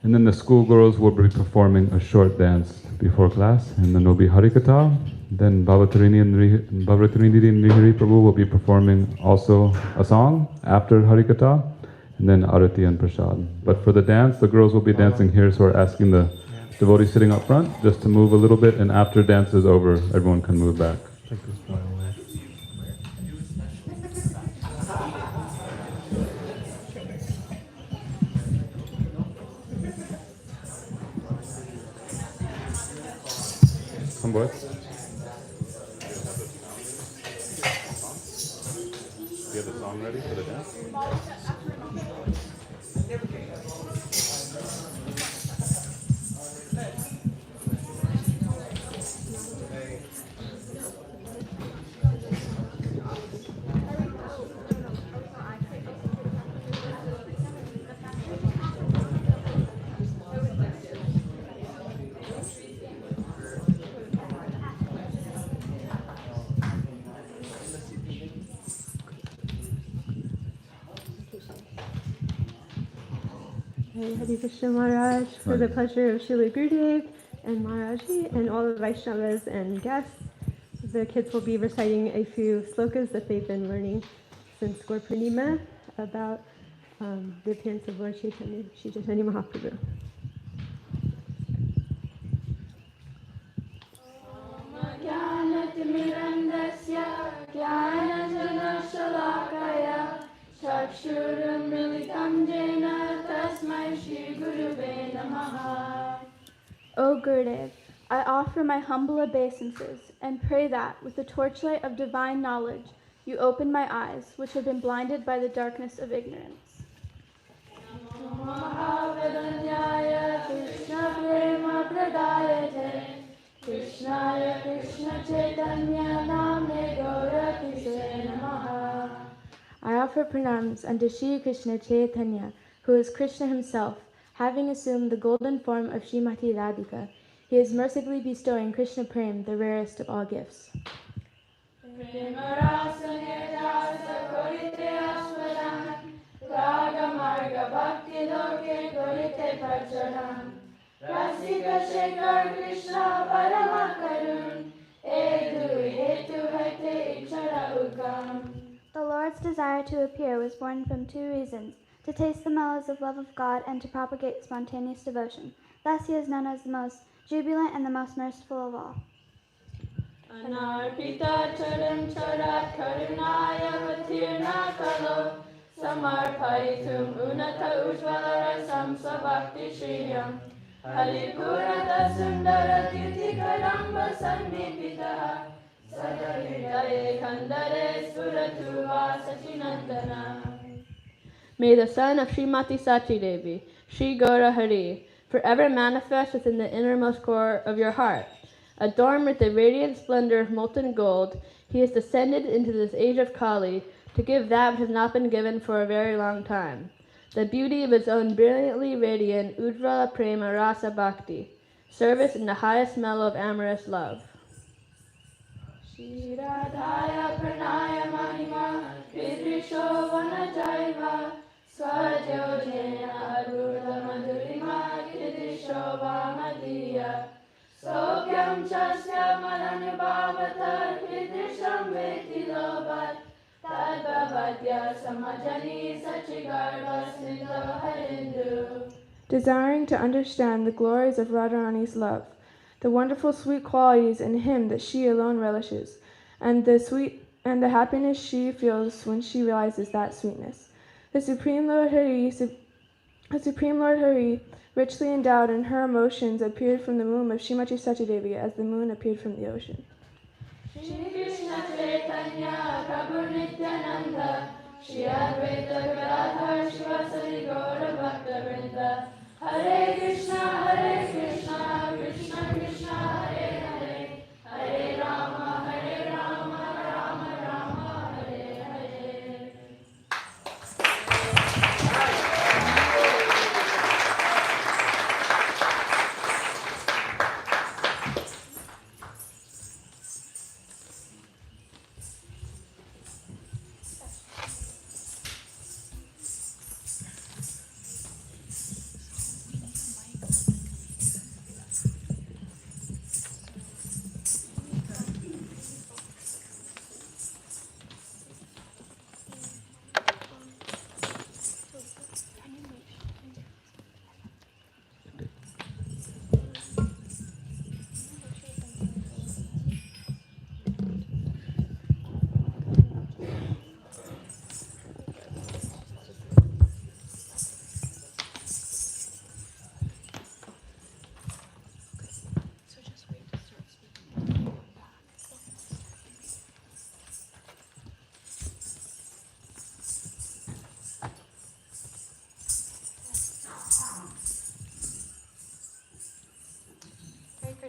And then the schoolgirls will be performing a short dance before class, and then there'll be Hari-katha. Then Bhavatarini and Nidhi Prabhu will be performing also a song after Hari-katha, and then Arati and Prasad. But for the dance, the girls will be dancing here, so we're asking the devotees sitting up front just to move a little bit, and after dance is over, everyone can move back. Come, boys. Do you have the song ready for the dance? Hari Krishna Maharaj, for the pleasure of Srila Gurudev and Maharaji and all the Vaishnavas and guests. The kids will be reciting a few slokas that they've been learning since Gaur Purnima about the appearance of Lord Chaitanya, Sri Chaitanya Mahaprabhu. O Gurudev, I offer my humble obeisances and pray that, with the torchlight of divine knowledge, you open my eyes, which have been blinded by the darkness of ignorance. I offer pranams unto Sri Krishna Chaitanya, who is Krishna himself, having assumed the golden form of Srimati Radhika. He is mercifully bestowing Krishna Prem, the rarest of all gifts. The Lord's desire to appear was born from two reasons: to taste the mellows of love of God and to propagate spontaneous devotion. Thus he is known as the most jubilant and the most merciful of all. Anarpita charam charat karunaya vatirna kalo samarpaitum unata ujvalarasam svabhakti shriyam halipurata sundara tirthikaramba sannipitaha sadahridaye khandare suratuva sachinandana. May the son of Srimati Sachi Devi, Sri Gaura Hari, forever manifest within the innermost core of your heart. Adorned with the radiant splendor of molten gold, he has descended into this age of Kali to give that which has not been given for a very long time, the beauty of his own brilliantly radiant Ujvala Prema Rasa Bhakti, service in the highest mellow of amorous love. Shiradhaya pranaya mahima vidrisho vanajaiva swajojena arudha madhurima vidrisho vamadiya sokyam chasya mananubhavata vidrisham veti lobat tadbhavadya samajani sachigarva snido harindu. Desiring to understand the glories of Radharani's love, the wonderful sweet qualities in him that she alone relishes, and the happiness she feels when she realizes that sweetness. The Supreme Lord Hari, richly endowed in her emotions, appeared from the womb of Srimati Sachi Devi as the moon appeared from the ocean. Sri Krishna Chaitanya Prabhu Nityananda Shri Advaita Gadadhar Shivasari Gaura Bhakta Vrinda Hare Krishna Krishna Krishna Hare Hare Hare Rama Rama Rama Hare Hare.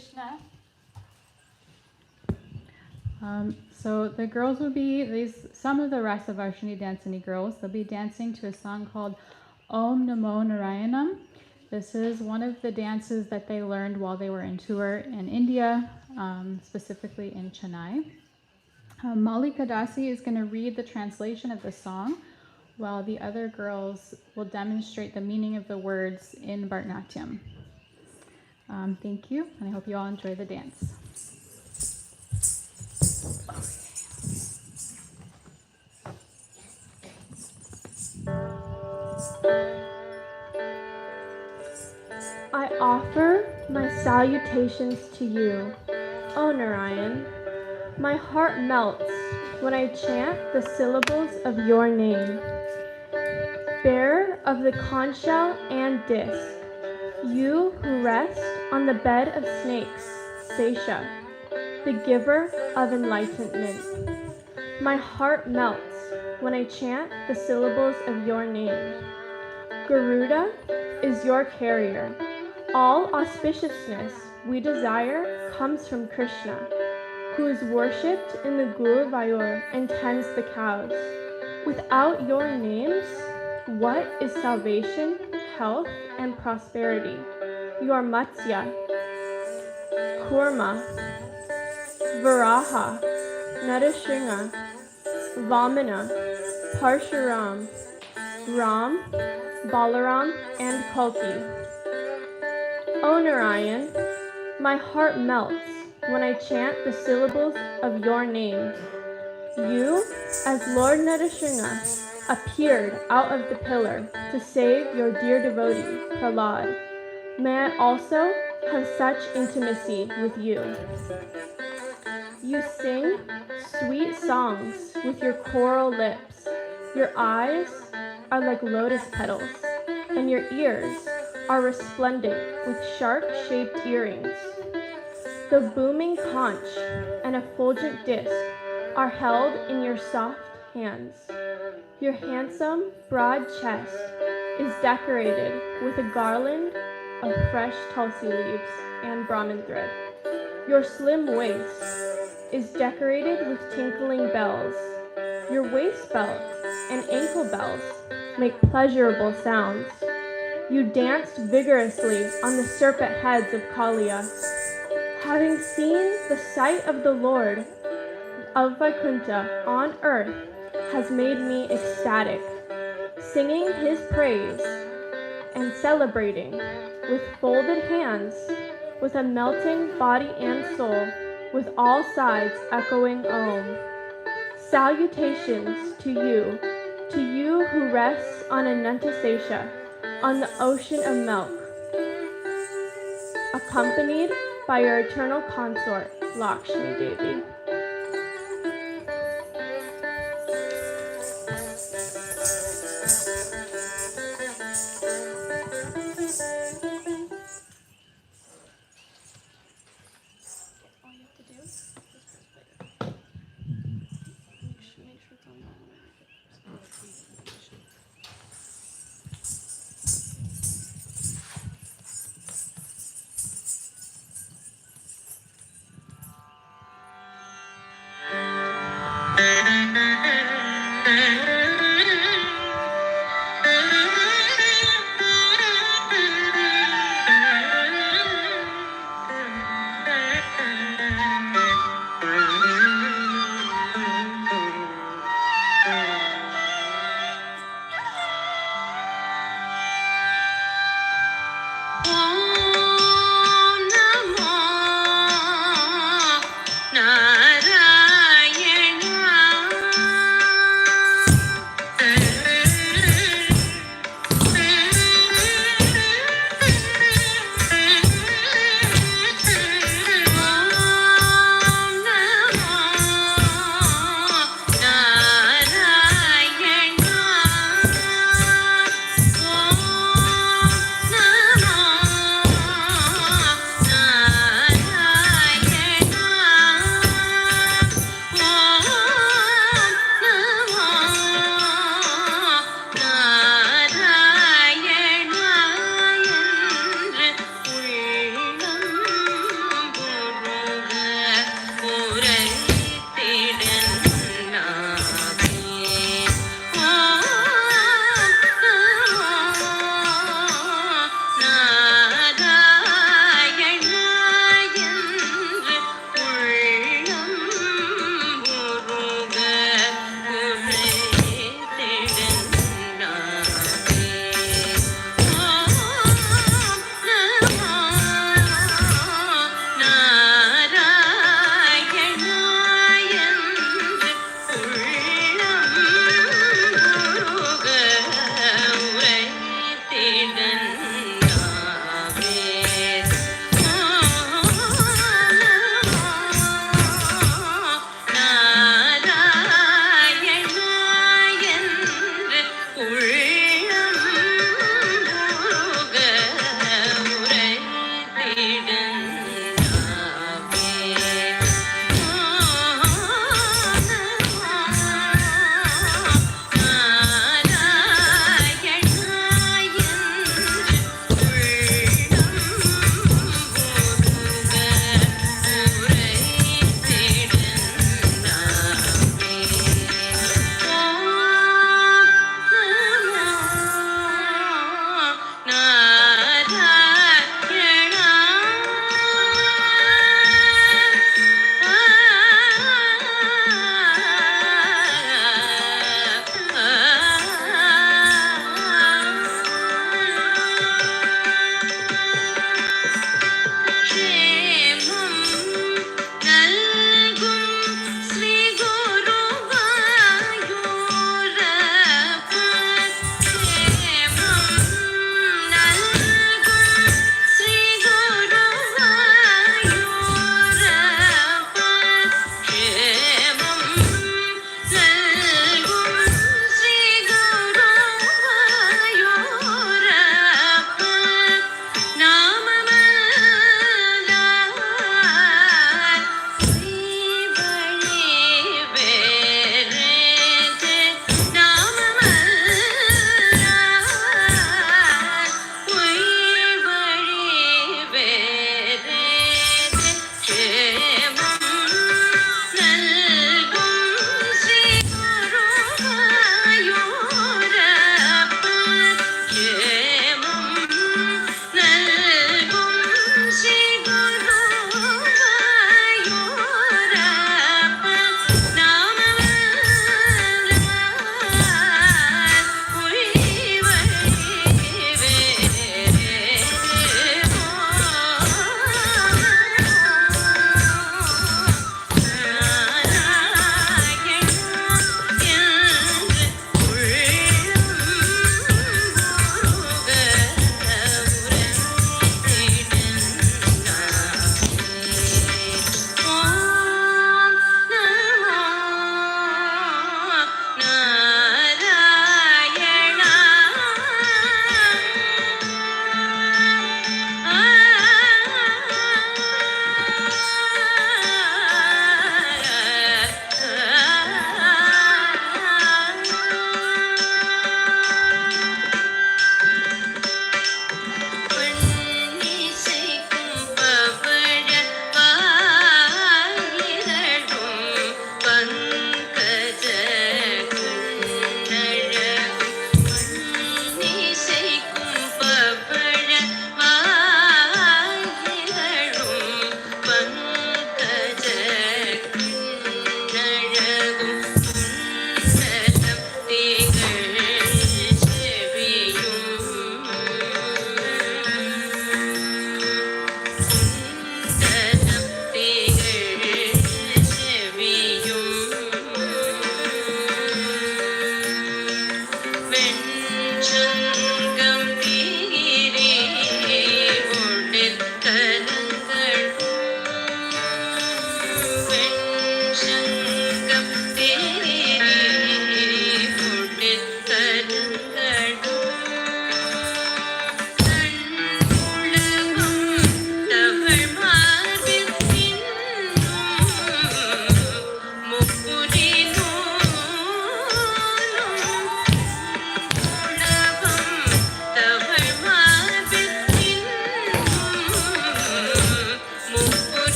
Krishna. So the girls will be, some of the Rasa Varshini Dancini girls, they'll be dancing to a song called Om Namo Narayanam. This is one of the dances that they learned while they were in tour in India, specifically in Chennai. Malika Dasi is going to read the translation of the song, while the other girls will demonstrate the meaning of the words in Bharatanatyam. Thank you, and I hope you all enjoy the dance. I offer my salutations to you, O Narayan. My heart melts when I chant the syllables of your name. Bearer of the conch shell and disc, you who rest on the bed of snakes, Sesha, the giver of enlightenment. My heart melts when I chant the syllables of your name. Garuda is your carrier. All auspiciousness we desire comes from Krishna, who is worshipped in the Guruvayur and tends the cows. Without your names, what is salvation, health, and prosperity? You are Matsya, Kurma, Varaha, Narashinga, Vamana, Parshuram, Ram, Balaram, and Kalki. O Narayan, my heart melts when I chant the syllables of your name. You, as Lord Narashinga, appeared out of the pillar to save your dear devotee, Prahlad. May I also have such intimacy with you. You sing sweet songs with your coral lips. Your eyes are like lotus petals, and your ears are resplendent with shark-shaped earrings. The booming conch and effulgent disc are held in your soft hands. Your handsome, broad chest is decorated with a garland of fresh tulsi leaves and Brahmin thread. Your slim waist is decorated with tinkling bells. Your waist belt and ankle bells make pleasurable sounds. You danced vigorously on the serpent heads of Kaliya. Having seen the sight of the Lord of Vaikuntha on earth has made me ecstatic, singing his praise and celebrating with folded hands, with a melting body and soul, with all sides echoing Om. Salutations to you who rests on Anantasesha, on the ocean of milk, accompanied by your eternal consort, Lakshmi Devi.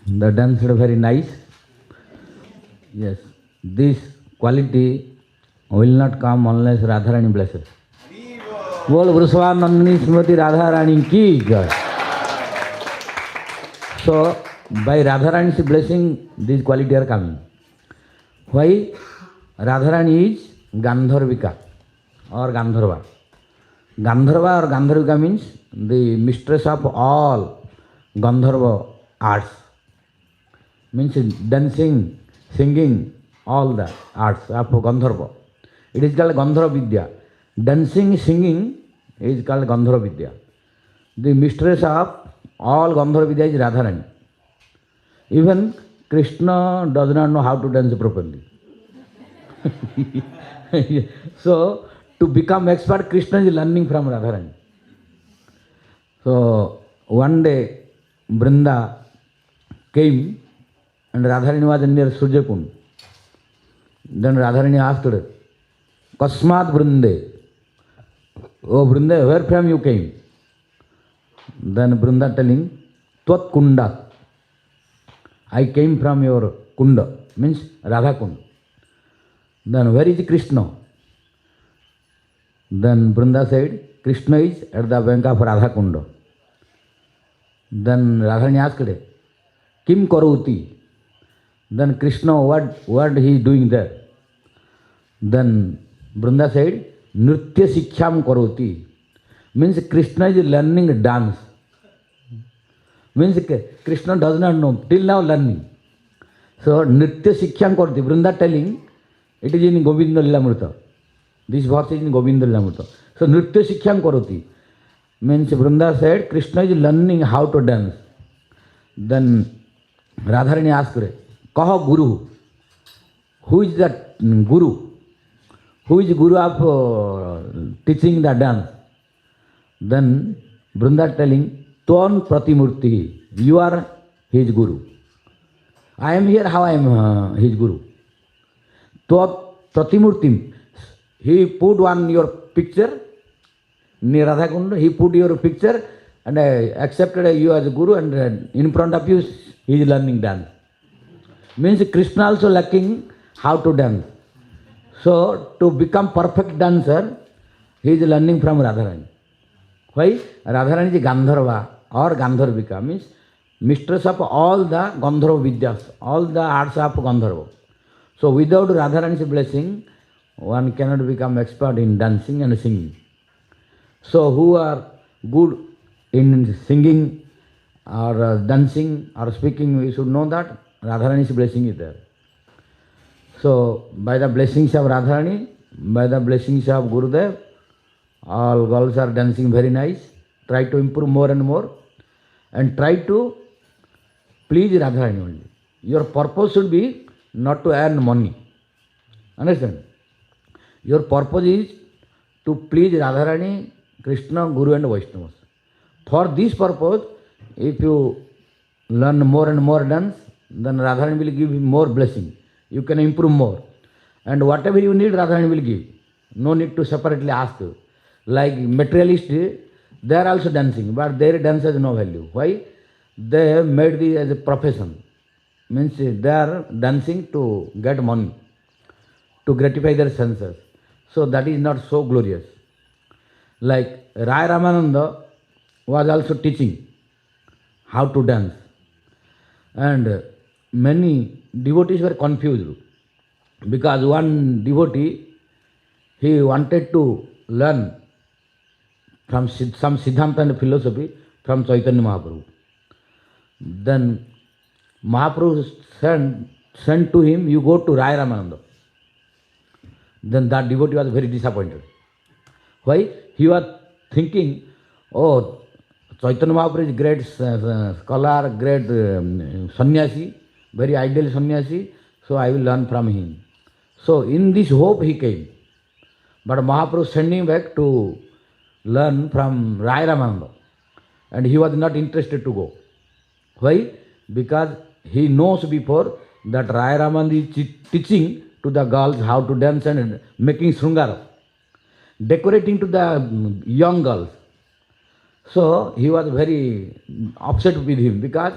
The dance is very nice. Yes, this quality will not come unless Radharani blesses. Bol Vrusvanandani Srimati Radharani ki jai. So, by Radharani's blessing, these qualities are coming. Why? Radharani is Gandharvika or Gandharva. Gandharva or Gandharvika means the mistress of all Gandharva arts. Means dancing, singing, all the arts of Gandharva. It is called Gandharva Vidya. Dancing, singing is called Gandharva Vidya. The mistress of all Gandharva Vidya is Radharani. Even Krishna does not know how to dance properly. So, to become expert, Krishna is learning from Radharani. So, one day, Vrinda came and Radharani was near Surjakund. Then Radharani asked her, Kasmat Vrinde? Oh Vrinde, where from you came? Then Vrinda telling, Tvat Kundat. I came from your Kunda, means Radha Kund. Then where is Krishna? Then Vrinda said, Krishna is at the bank of Radha Kunda. Then Radharani asked her, Kim Karoti? Then Krishna, what he is doing there? Then Vrinda said, Nritya Sikhyam Karoti. Means Krishna is learning dance. Means Krishna does not know, till now learning. So Nritya Sikhyam Karoti. Vrinda telling, it is in Govinda Lilamrita. This verse is in Govinda Lilamrita. So Nritya Sikhyam Karoti. Means Vrinda said, Krishna is learning how to dance. Then Radharani asked her, Kaha Guru? Who is that Guru? Who is Guru of teaching the dance? Then Vrinda telling, Tvan Pratimurti, you are his Guru. I am here, how I am his Guru? Tvat Pratimurti, he put one your picture, near Radha Kunda, he put your picture and accepted you as a Guru, and in front of you he is learning dance. Means Krishna also lacking how to dance. So to become perfect dancer, he is learning from Radharani. Why? Radharani is Gandharva or Gandharvika, means mistress of all the Gandharva Vidyas, all the arts of Gandharva. So without Radharani's blessing, one cannot become expert in dancing and singing. So who are good in singing or dancing or speaking, we should know that Radharani's blessing is there. So by the blessings of Radharani, by the blessings of Gurudev, all girls are dancing very nice. Try to improve more and more and try to please Radharani only. Your purpose should be not to earn money. Understand? Your purpose is to please Radharani, Krishna, Guru and Vaishnavas. For this purpose, if you learn more and more dance, then Radharani will give you more blessing. You can improve more. And whatever you need, Radharani will give. No need to separately ask. Like materialists, they are also dancing, but their dance has no value. Why? They have made this as a profession. Means they are dancing to get money, to gratify their senses. So that is not so glorious. Like Rai Ramananda was also teaching how to dance. And many devotees were confused because one devotee, he wanted to learn from some Siddhanta and philosophy from Chaitanya Mahaprabhu. Then Mahaprabhu sent to him, you go to Rai Ramananda. Then that devotee was very disappointed. Why? He was thinking, oh, Chaitanya Mahaprabhu is great scholar, great sannyasi, very ideal sannyasi, so I will learn from him. So in this hope he came. But Mahaprabhu sent him back to learn from Rai Ramananda. And he was not interested to go. Why? Because he knows before that Rai Ramananda is teaching to the girls how to dance and making srungara, decorating to the young girls. So he was very upset with him because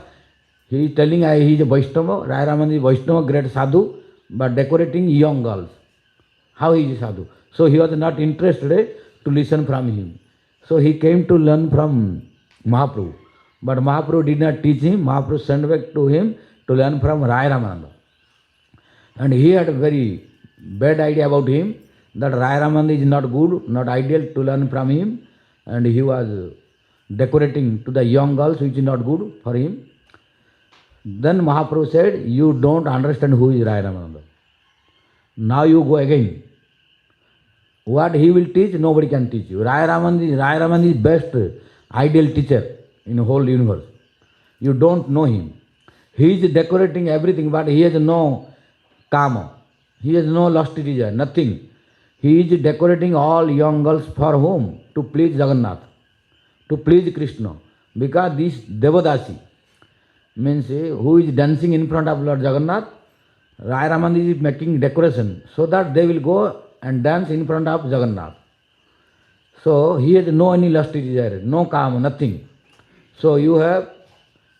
he is telling he is a Vaishnava, Rai Ramanand is Vaishnava, great sadhu, but decorating young girls. How he is sadhu? So he was not interested to listen from him. So he came to learn from Mahaprabhu. But Mahaprabhu did not teach him. Mahaprabhu sent back to him to learn from Rai Ramananda. And he had a very bad idea about him, that Rai Ramananda is not good, not ideal to learn from him. And he was decorating to the young girls, which is not good for him. Then Mahaprabhu said, you don't understand who is Rai Ramananda. Now you go again. What he will teach, nobody can teach you. Rai Ramananda is best ideal teacher in the whole universe. You don't know him. He is decorating everything, but he has no kama. He has no lusty desire, nothing. He is decorating all young girls for whom? To please Jagannath, to please Krishna. Because this Devadasi, means who is dancing in front of Lord Jagannath, Rai Ramananda is making decoration so that they will go and dance in front of Jagannath. So he has no any lusty desire, no kama, nothing. So you have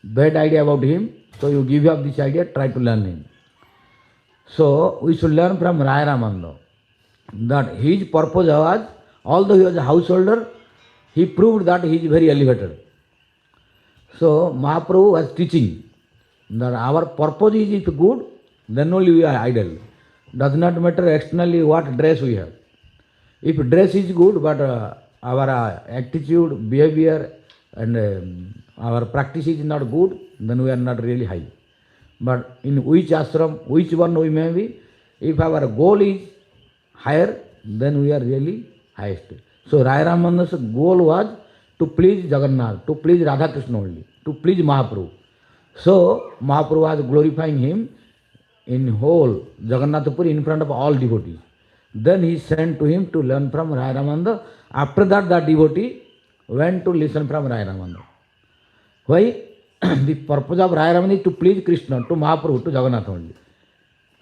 bad idea about him, so you give up this idea, try to learn him. So we should learn from Rai Ramananda that his purpose was, although he was a householder, he proved that he is very elevated. So Mahaprabhu was teaching that our purpose is if good, then only we are idle. Does not matter externally what dress we have. If dress is good, but our attitude, behavior and our practice is not good, then we are not really high. But in which ashram, which one we may be, if our goal is higher, then we are really highest. So Rai Ramananda's goal was to please Jagannath, to please Radha Krishna only, to please Mahaprabhu. So Mahaprabhu was glorifying him in whole Jagannatha Puri in front of all devotees. Then he sent to him to learn from Rai Ramananda. After that, that devotee went to listen from Rai Ramananda. Why? The purpose of Rai Ramananda is to please Krishna, to Mahaprabhu, to Jagannath only.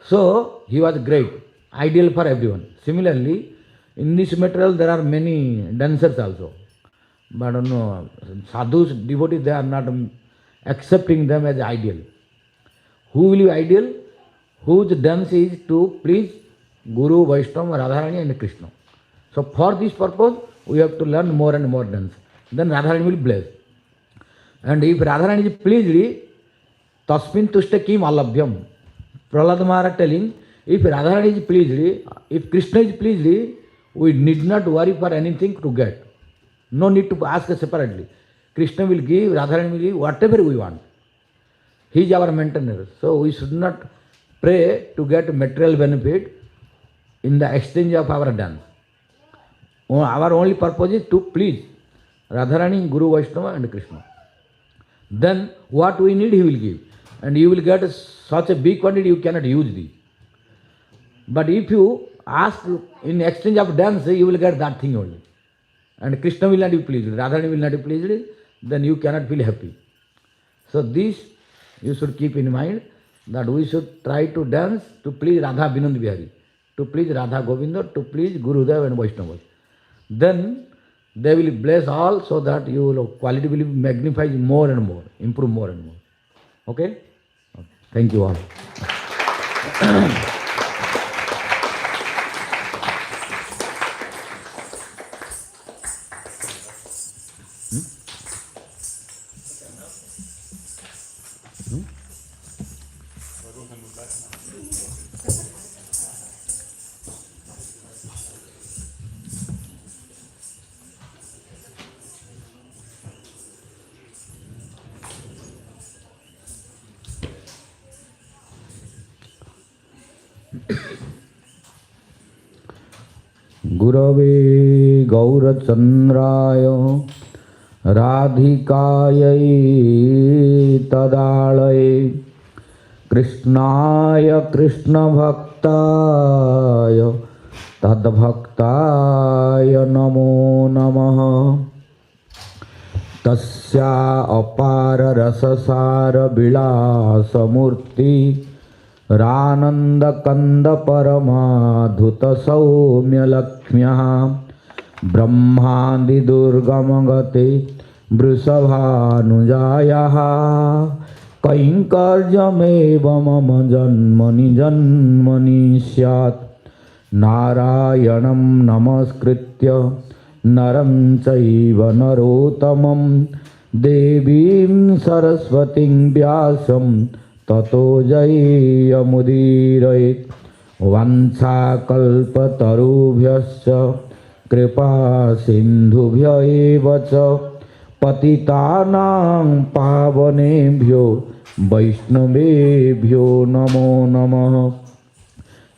So he was great, ideal for everyone. Similarly, in this material there are many dancers also. But no, sadhus, devotees, they are not accepting them as ideal. Who will be ideal? Whose dance is to please Guru, Vaishnava, Radharani and Krishna. So for this purpose, we have to learn more and more dance. Then Radharani will bless. And if Radharani is pleased, tasmin tushta kim alabhyam. Prahlad Maharaj telling, if Radharani is pleased, if Krishna is pleased, we need not worry for anything to get. No need to ask separately. Krishna will give, Radharani will give, whatever we want. He is our maintainer. So we should not pray to get material benefit in the exchange of our dance. Our only purpose is to please Radharani, Guru, Vaishnava and Krishna. Then what we need he will give. And you will get such a big quantity you cannot use these. But if you ask in exchange of dance, you will get that thing only. And Krishna will not be pleased, Radharani will not be pleased, then you cannot feel happy. So this you should keep in mind, that we should try to dance to please Radha Vinod Bihari, to please Radha Govinda, to please Gurudev and Vaishnavas. Then they will bless all, so that your quality will be magnified more and more, improve more and more. Okay? Thank you all. Gurave Gaurachandraya Radhikayai Tadalaye Krishnaya Krishna Bhaktaya Tadbhaktaya Namo Namaha Tasya Apara Rasasara Bilasa Murti Rananda Kanda Paramadhuta Saumya Lakshmya Brahmandi Durgamagate वृषभानुजायाः कैङ्कर्यमेव मम जन्मनि जन्मनि स्यात् नारायणं नमस्कृत्य नरं चैव नरोत्तमं देवीं सरस्वतीं व्यासं ततो जयमुदीरयेत् वाञ्छाकल्पतरुभ्यश्च कृपा सिन्धुभ्य एव च पतितानां पावनेभ्यो वैष्णवेभ्यो नमो नमः।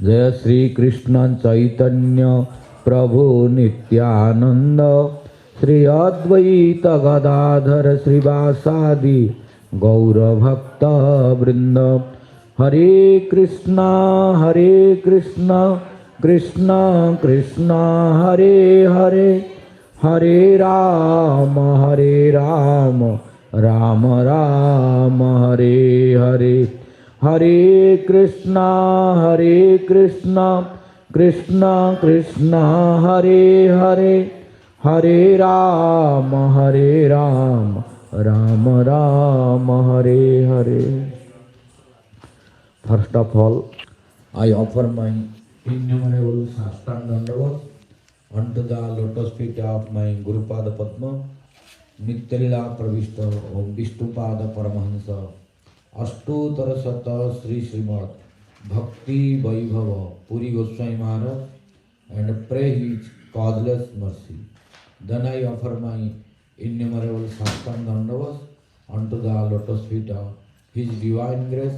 जय श्री कृष्ण चैतन्य प्रभु नित्यानंद श्री अद्वैत गदाधर श्रीवासादि गौरभक्त वृंद। हरे कृष्णा कृष्णा कृष्णा हरे हरे, हरे राम राम राम हरे हरे। हरे कृष्णा कृष्णा कृष्णा हरे हरे, हरे Ram Ram Ram Hare Hare. First of all, I offer my innumerable Sastang Dandavas unto the lotus feet of my Guru Pada Padma, Nityalila Pravishta Om Vishnupada Paramahansa Ashtottara Sata Sri Srimad Bhakti Vaibhava Puri Goswami Maharaj, and pray his causeless mercy. Then I offer my innumerable Sastang Dandavas unto the lotus feet of his divine grace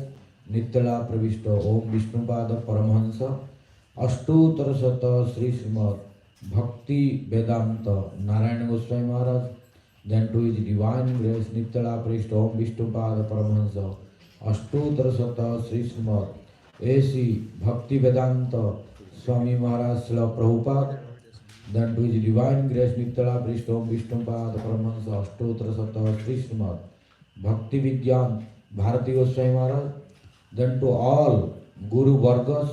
Nityala Pravishta Om Vishnupada Paramahansa Ashtottara Sata Sri Srimad Bhakti Vedanta Narayana Goswami Maharaj. Then to his divine grace Nityala Pravishta Om Vishnupada Paramahansa Ashtottara Sata Sri Srimad A.C. Bhakti Vedanta Swami Maharaj Srila Prabhupada. Then to his divine grace Nityala Pravishta Om Vishnupada Paramahansa Ashtottara Sata Sri Srimad Bhakti Vigyan Bharati Goswami Maharaj. Then to all Guru Vargas,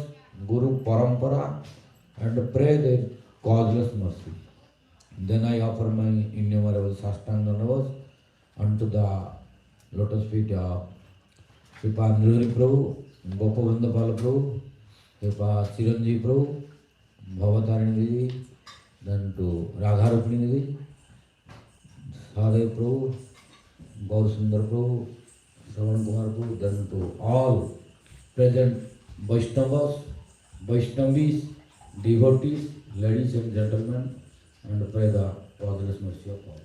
Guru Parampara, and pray their causeless mercy. Then I offer my innumerable Sastanga Navas unto the lotus feet of Sripa Nidhi Prabhu, Gopa Vrindavana Prabhu, Sripa Chiranjeev Prabhu, Bhavatarini Nidhi, then to Radha Rukmini Nidhi, Sadhdev Prabhu, Gaur Sundar Prabhu, Shravan Kumar Prabhu, then to all present Vaishnavas, Vaishnavis, devotees, ladies and gentlemen, and pray the causeless mercy of all.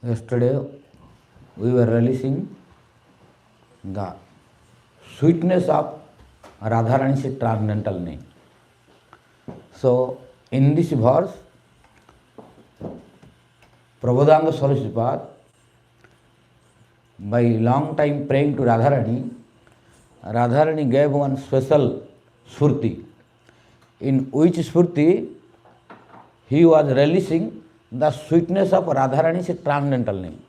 Yesterday we were releasing the sweetness of Radharani's transcendental name. So in this verse, Prabodhanga Saraswati, by long time praying to Radharani, Radharani gave one special Smriti, in which Smriti he was releasing the sweetness of Radharani's transcendental name.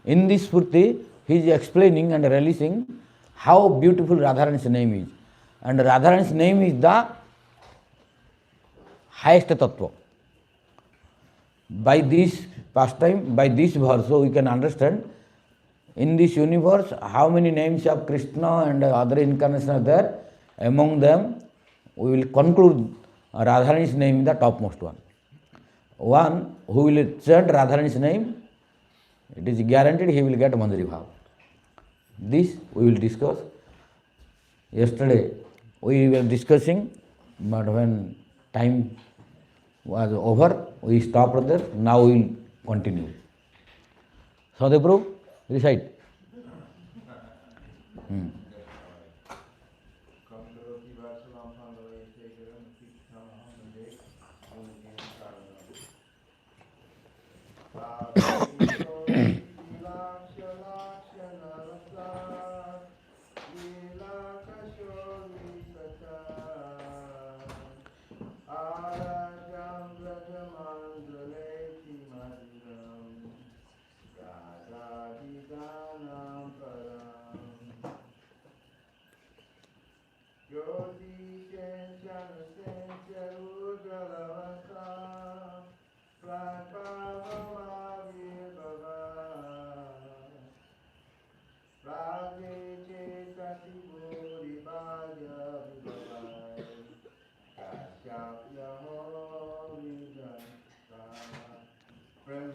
In this Smriti, he is explaining and releasing how beautiful Radharani's name is. And Radharani's name is the highest tattva. By this pastime, by this verse, so we can understand in this universe how many names of Krishna and other incarnations are there. Among them, we will conclude Radharani's name is the topmost one. One who will chant Radharani's name, it is guaranteed he will get Mandir Bhava. This we will discuss. Yesterday we were discussing, but when time was over, we stopped there. Now we will continue. Sadhdev Prabhu, recite.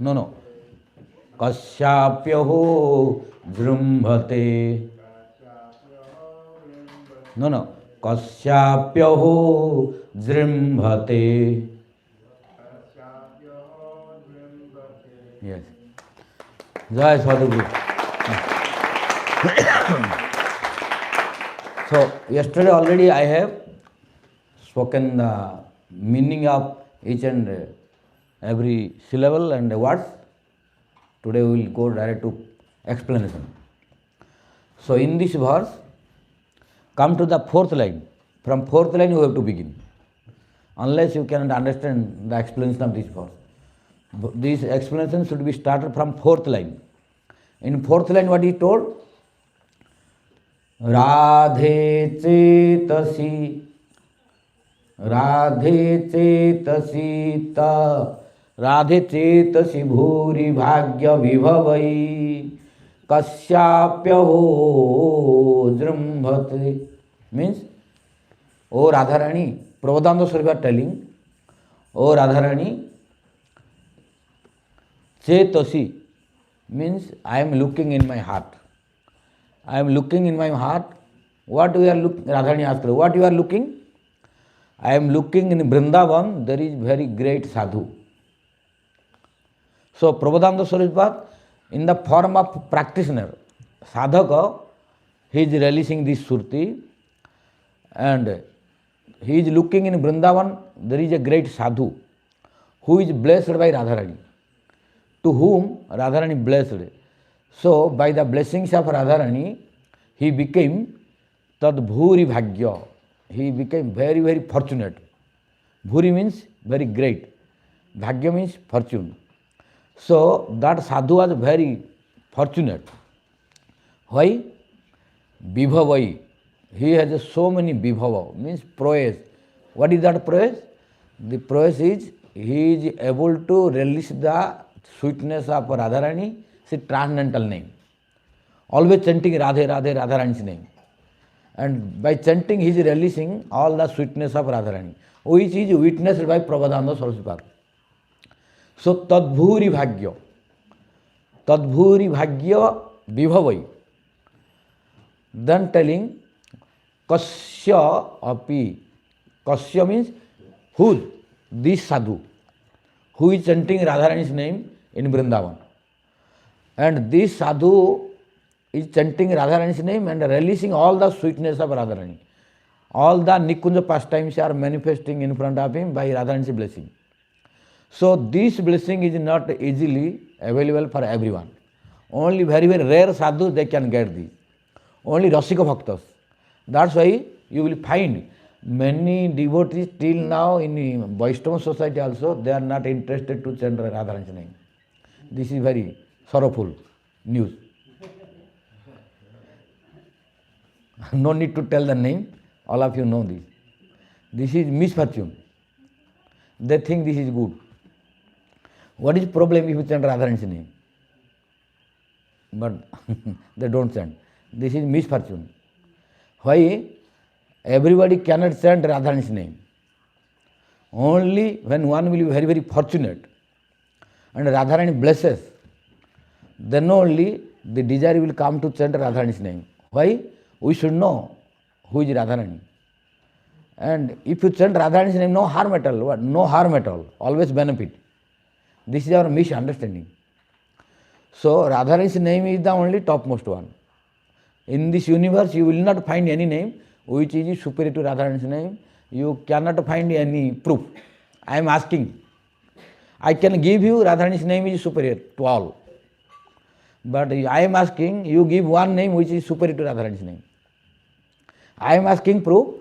No, no. Kasyapyaho jrumbhate. No, no. Kasyapyaho jrimbhate. Yes. Jai Sadhguru. So, yesterday already I have spoken the meaning of each and every syllable and words. Today we will go direct to explanation. So, in this verse, come to the fourth line. From fourth line you have to begin. Unless you cannot understand the explanation of this verse. This explanation should be started from fourth line. In fourth line what he told? Radhe cetasi, Radhe cetasi ta, Radhe cetasi bhuri bhagya vibhavai, kasyapyaho jrumbhate. Means, O Radharani, Prabodhananda Sarasvati are telling, O Radharani, cetasi means I am looking in my heart. I am looking in my heart. What we are looking? Radharani asked, what you are looking? I am looking in Vrindavana, there is very great sadhu. So Prabodhananda Sarasvati, in the form of practitioner, sadhaka, he is releasing this surti and he is looking in Vrindavana, there is a great sadhu who is blessed by Radharani, to whom Radharani blessed. So by the blessings of Radharani, he became tad bhuri bhagya. He became very, very fortunate. Bhuri means very great. Bhagya means fortune. So that sadhu was very fortunate. Why? Vibhavai. He has so many vibhava, means prowess. What is that prowess? The prowess is he is able to release the sweetness of Radharani, his transcendental name. Always chanting Radhe, Radhe, Radharani's name. And by chanting he is releasing all the sweetness of Radharani, which is witnessed by Prabodhananda Sarasvati. So tadbhuri bhagya vibhavai. Then telling kasya api. Kasya means who? This sadhu, who is chanting Radharani's name in Vrindavana. And this sadhu is chanting Radharani's name and releasing all the sweetness of Radharani. All the Nikunja pastimes are manifesting in front of him by Radharani's blessing. So this blessing is not easily available for everyone. Only very, very rare sadhus they can get this. Only Rasika Bhaktas. That's why you will find many devotees till now in Vaishnava society also, they are not interested to chant Radharani's name. This is very sorrowful news. No need to tell the name, all of you know this. This is misfortune. They think this is good. What is problem if you chant Radharani's name? But they don't chant. This is misfortune. Why? Everybody cannot chant Radharani's name. Only when one will be very, very fortunate and Radharani blesses, then only the desire will come to chant Radharani's name. Why? We should know who is Radharani. And if you chant Radharani's name, no harm at all. What? No harm at all. Always benefit. This is our misunderstanding. So Radharani's name is the only topmost one. In this universe, you will not find any name which is superior to Radharani's name. You cannot find any proof. I am asking. I can give you Radharani's name is superior to all. But I am asking, you give one name which is superior to Radharani's name. I am asking proof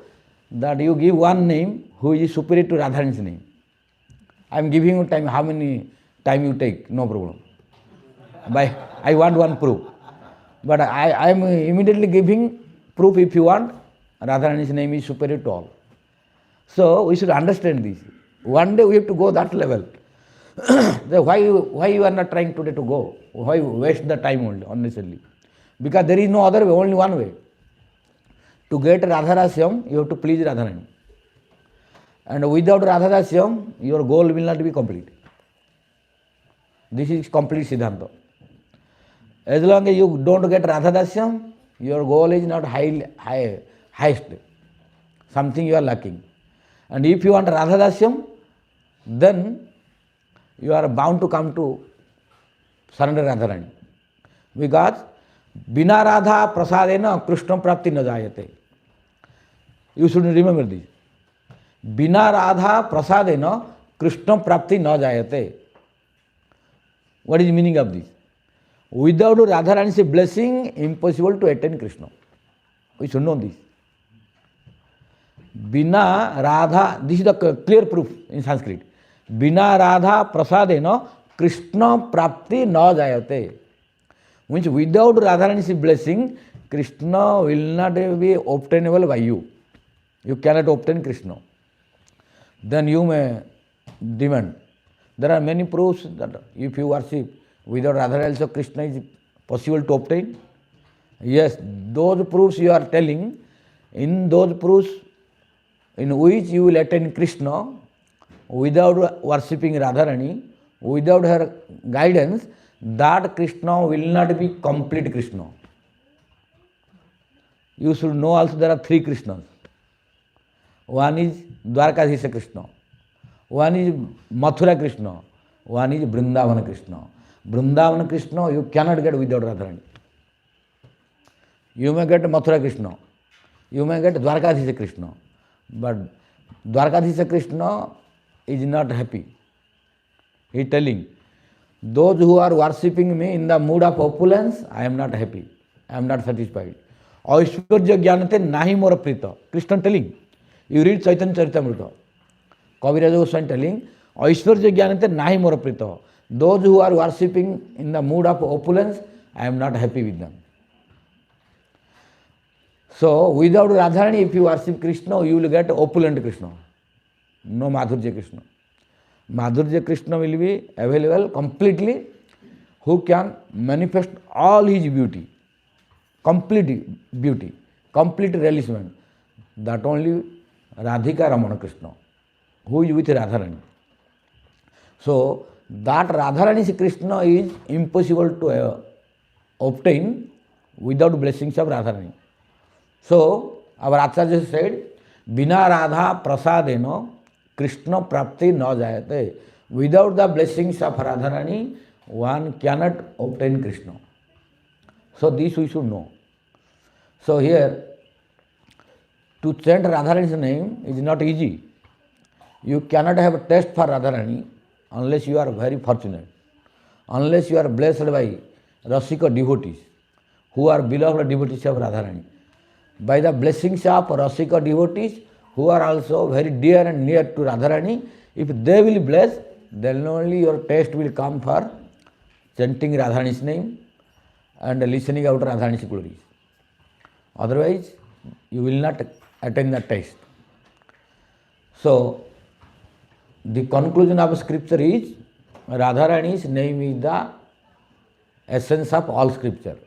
that you give one name who is superior to Radharani's name. I am giving you time, how many time you take, no problem. I want one proof. But I am immediately giving proof if you want, Radharani's name is superior to all. So we should understand this. One day we have to go that level. Why you are not trying today to go? Why waste the time only, unnecessarily? Because there is no other way, only one way. To get Radharasyam, you have to please Radharani. And without Radharasyam, your goal will not be complete. This is complete Siddhanta. As long as you don't get Radha Dasyam, your goal is not highest. Something you are lacking. And if you want Radha Dasyam, then you are bound to come to surrender Radharani. Because Bina Radha Prasadena Krishna Prapti na jayate. You should remember this. Bina Radha Prasadena Krishna Prapti na jayate. What is the meaning of this? Without Radharani's blessing, impossible to attain Krishna. We should know this. Bina Radha, this is the clear proof in Sanskrit. Bina Radha Prasadena Krishna Prapti na jayate. Means without Radharani's blessing, Krishna will not be obtainable by you. You cannot obtain Krishna. Then you may demand. There are many proofs that if you worship without Radha also Krishna is possible to obtain. Yes, those proofs you are telling, in those proofs in which you will attain Krishna without worshipping Radharani, without her guidance, that Krishna will not be complete Krishna. You should know also there are three Krishnas. One is Dwarkadhisha Krishna, one is Mathura Krishna, one is Vrindavana Krishna. Vrindavana Krishna you cannot get without Radharani. You may get Mathura Krishna, you may get Dwarkadhisha Krishna, but Dwarkadhisha Krishna is not happy. He is telling, those who are worshipping me in the mood of opulence, I am not happy, I am not satisfied. Aishwarya Jnanate nahi mora prita. Krishna telling. You read Chaitanya Charitamrita. Kaviraj Goswami telling, Aishwarya Jnanate nahi mora prita. Those who are worshipping in the mood of opulence, I am not happy with them. So, without Radharani, if you worship Krishna, you will get opulent Krishna. No Madhurya Krishna. Madhurya Krishna will be available completely, who can manifest all his beauty, complete beauty, complete relishment. That only Radhika Ramana Krishna, who is with Radharani. So, that Radharani's Krishna is impossible to obtain without blessings of Radharani. So, our Acharya said, Bina Radha Prasadena Krishna Prapti na jayate. Without the blessings of Radharani, one cannot obtain Krishna. So, this we should know. So, here, to chant Radharani's name is not easy. You cannot have a taste for Radharani unless you are very fortunate, unless you are blessed by Rasika devotees, who are beloved devotees of Radharani. By the blessings of Rasika devotees, who are also very dear and near to Radharani, if they will bless, then only your taste will come for chanting Radharani's name and listening out Radharani's glories. Otherwise, you will not attain that taste. So, the conclusion of scripture is, Radharani's name is the essence of all scripture.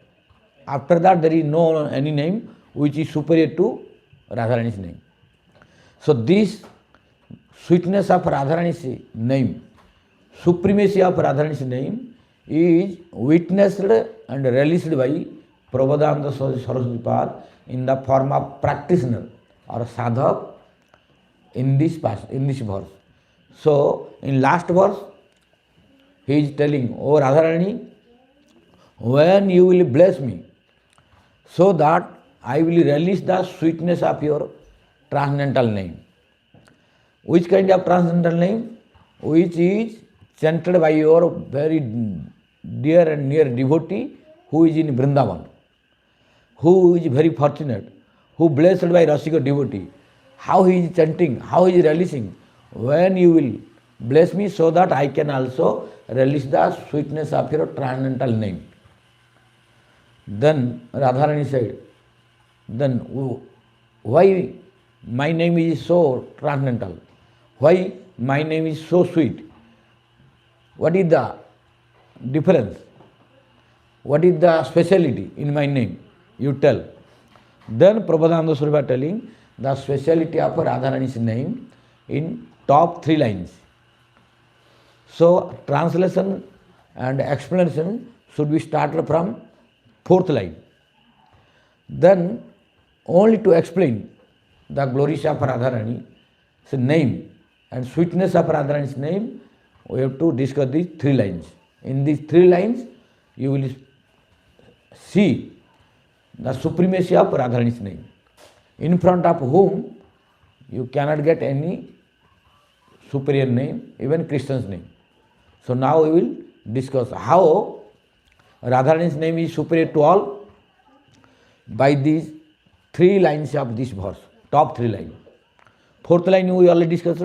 After that, there is no any name which is superior to Radharani's name. So, this sweetness of Radharani's name, supremacy of Radharani's name is witnessed and relished by Prabodhananda Saraswati Thakur in the form of practitioner or sadhak in this verse. So, in last verse, he is telling, O Radharani, when you will bless me, so that I will release the sweetness of your transcendental name. Which kind of transcendental name? Which is chanted by your very dear and near devotee who is in Vrindavana, who is very fortunate, who blessed by Rasika devotee. How he is chanting, how he is releasing. When you will bless me so that I can also release the sweetness of your transcendental name. Then Radharani said, then why my name is so transcendental? Why my name is so sweet? What is the difference? What is the speciality in my name? You tell. Then Prabodhananda Saraswati telling the speciality of Radharani's name in top 3 lines. So, translation and explanation should be started from 4th line. Then only to explain the glories of Radharani's name and sweetness of Radharani's name, we have to discuss these 3 lines. In these 3 lines, you will see the supremacy of Radharani's name, in front of whom you cannot get any superior name, even Krishna's name. So now we will discuss how Radharani's name is superior to all by these 3 lines of this verse, top 3 lines. 4th line we already discussed.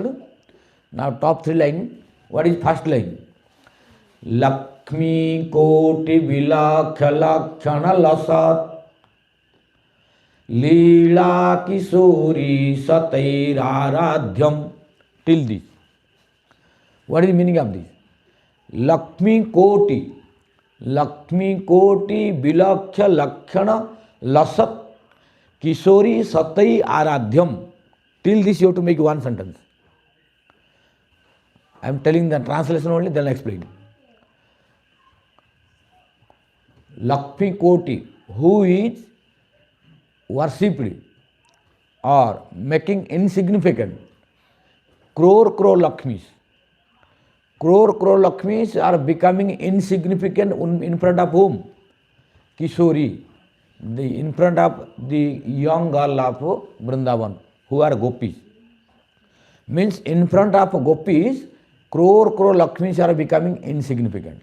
Now top 3 line, what is first line? Lakshmi koti vilakha lakshana lasat Leela Kishori Satairaradhyam. Till this. What is the meaning of this? Lakshmi Koti Bilaksha Lakshana Lasat Kishori Satai Aradhyam. Till this you have to make one sentence. I am telling the translation only, then I explain. Lakshmi Koti, who is worshipped or making insignificant crore Lakshmis. Crore Lakshmis are becoming insignificant in front of whom? Kishori, in front of the young girl of Vrindavana, who are gopis. Means in front of gopis, crore Lakshmis are becoming insignificant.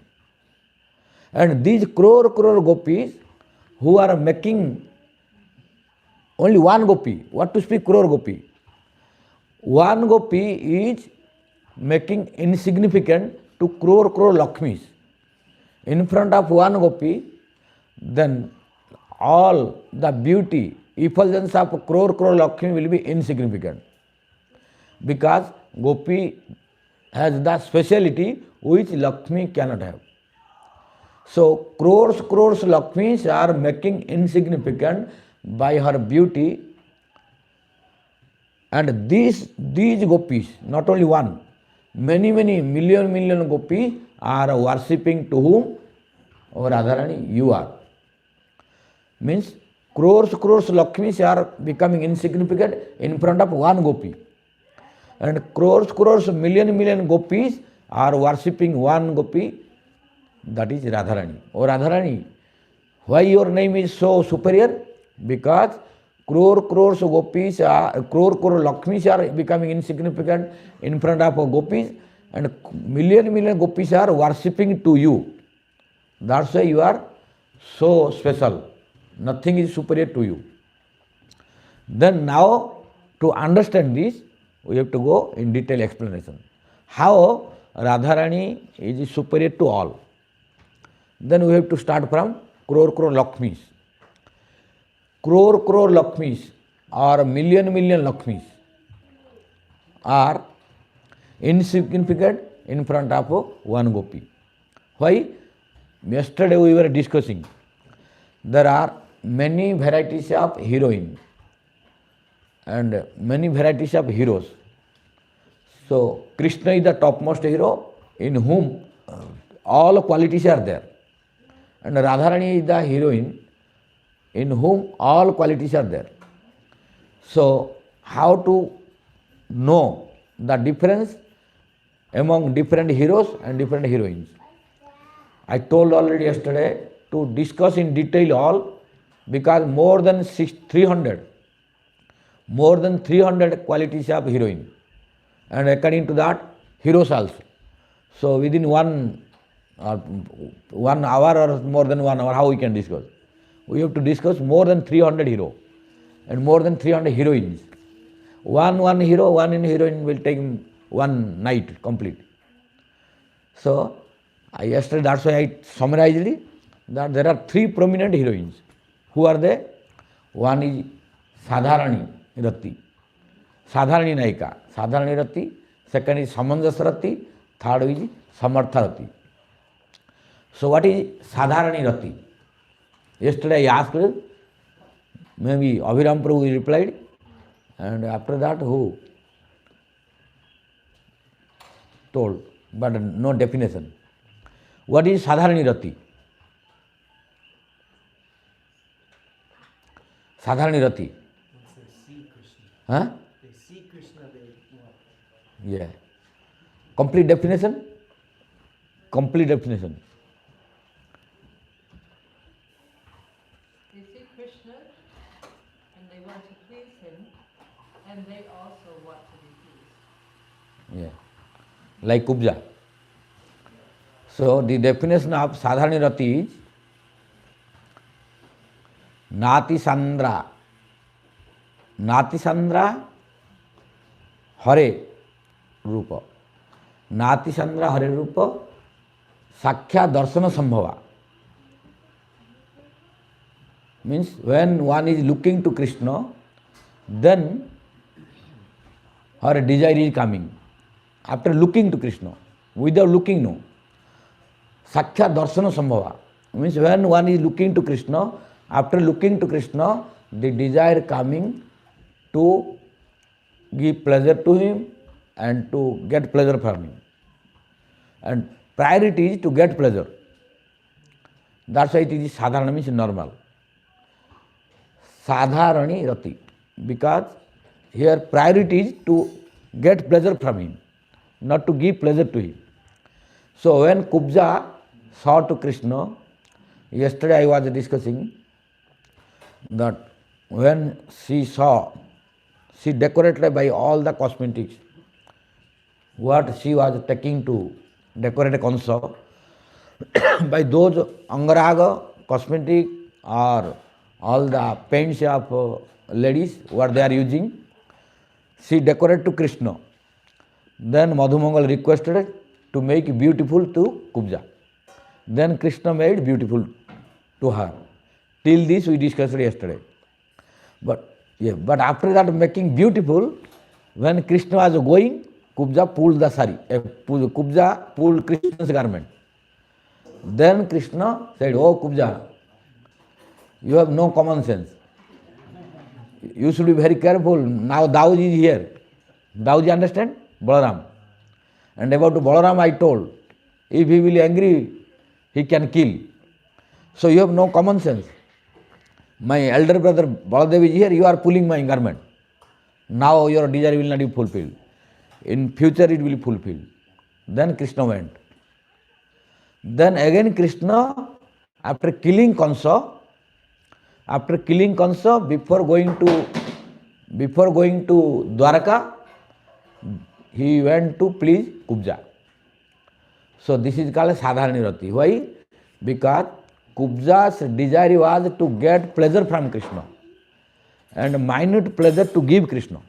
And these crore gopis who are making only one gopi, what to speak crore gopi? One gopi is making insignificant to crore Lakshmis. In front of one gopi, then all the beauty, effulgence of crore Lakshmi will be insignificant. Because gopi has the speciality which Lakshmi cannot have. So crores Lakshmis are making insignificant by her beauty, and these gopis, not only one, many million gopis are worshipping to whom? Oh Radharani, you are. Means crores Lakshmis are becoming insignificant in front of one gopi, and crores million gopis are worshipping one gopi, that is Radharani. Oh Radharani, why your name is so superior? Because crore gopis are, crore Lakshmis are becoming insignificant in front of gopis, and million gopis are worshipping to you. That's why you are so special. Nothing is superior to you. Then now to understand this, we have to go in detail explanation. How Radharani is superior to all. Then we have to start from crore Lakshmis. Crore Lakshmis or million Lakshmis are insignificant in front of one gopi. Why? Yesterday we were discussing, there are many varieties of heroine and many varieties of heroes. So Krishna is the topmost hero in whom all qualities are there, and Radharani is the heroine in whom all qualities are there. So how to know the difference among different heroes and different heroines? I told already yesterday to discuss in detail all, because more than 300 qualities of heroine, and according to that heroes also. So within 1 hour or more than 1 hour, how we can discuss? We have to discuss more than 300 heroes and more than 300 heroines. One hero, one heroine will take one night complete. So yesterday, that's why I summarized it, that there are 3 prominent heroines. Who are they? One is Sadharani Rati, Sadharani Naika, Sadharani Rati. Second is Samanjasa Rati. Third is Samartha Rati. So what is Sadharani Rati? Yesterday I asked, maybe Abhiram Prabhu replied, and after that who told, but no definition. What is Sadharani Rati? Sadharani Rati. Huh? They see Krishna, they want. Yeah. Complete definition? Complete definition. They see Krishna and they want to please him, and they also want to be pleased. Yeah. Like Kubja. So the definition of Sadharani Rati is Nati Sandra. Nati Sandra Hare Rupa. Nati Sandra Hare Rupa Sakhya Darshana Sambhava. Means when one is looking to Krishna, then her desire is coming. After looking to Krishna, without looking, no. Sakhya Darshana Sambhava. Means when one is looking to Krishna, after looking to Krishna, the desire coming to give pleasure to him and to get pleasure from him. And priority is to get pleasure. That's why it is sadharana, means normal. Sadharani Rati. Because here priority is to get pleasure from him, not to give pleasure to him. So when Kubja saw to Krishna, yesterday I was discussing that when she saw, she decorated by all the cosmetics, what she was taking to decorate a Kansa, by those Angaraga, cosmetic or all the paints of ladies, what they are using, she decorated to Krishna. Then Madhumangal requested to make beautiful to Kubja. Then Krishna made beautiful to her. Till this we discussed yesterday. But after that making beautiful, when Krishna was going, Kubja pulled the sari. Kubja pulled Krishna's garment. Then Krishna said, "Oh Kubja, you have no common sense. You should be very careful. Now Dauji is here." Dauji understand? Balaram. And about Balaram I told, if he will angry, he can kill. So you have no common sense. My elder brother Baladev is here, you are pulling my garment. Now your desire will not be fulfilled. In future it will be fulfilled. Then Krishna went. Then again Krishna, after killing Kansa, before going to Dwaraka, he went to please Kubja. So this is called Sadharani Rati. Why? Because Kubja's desire was to get pleasure from Krishna and minute pleasure to give Krishna.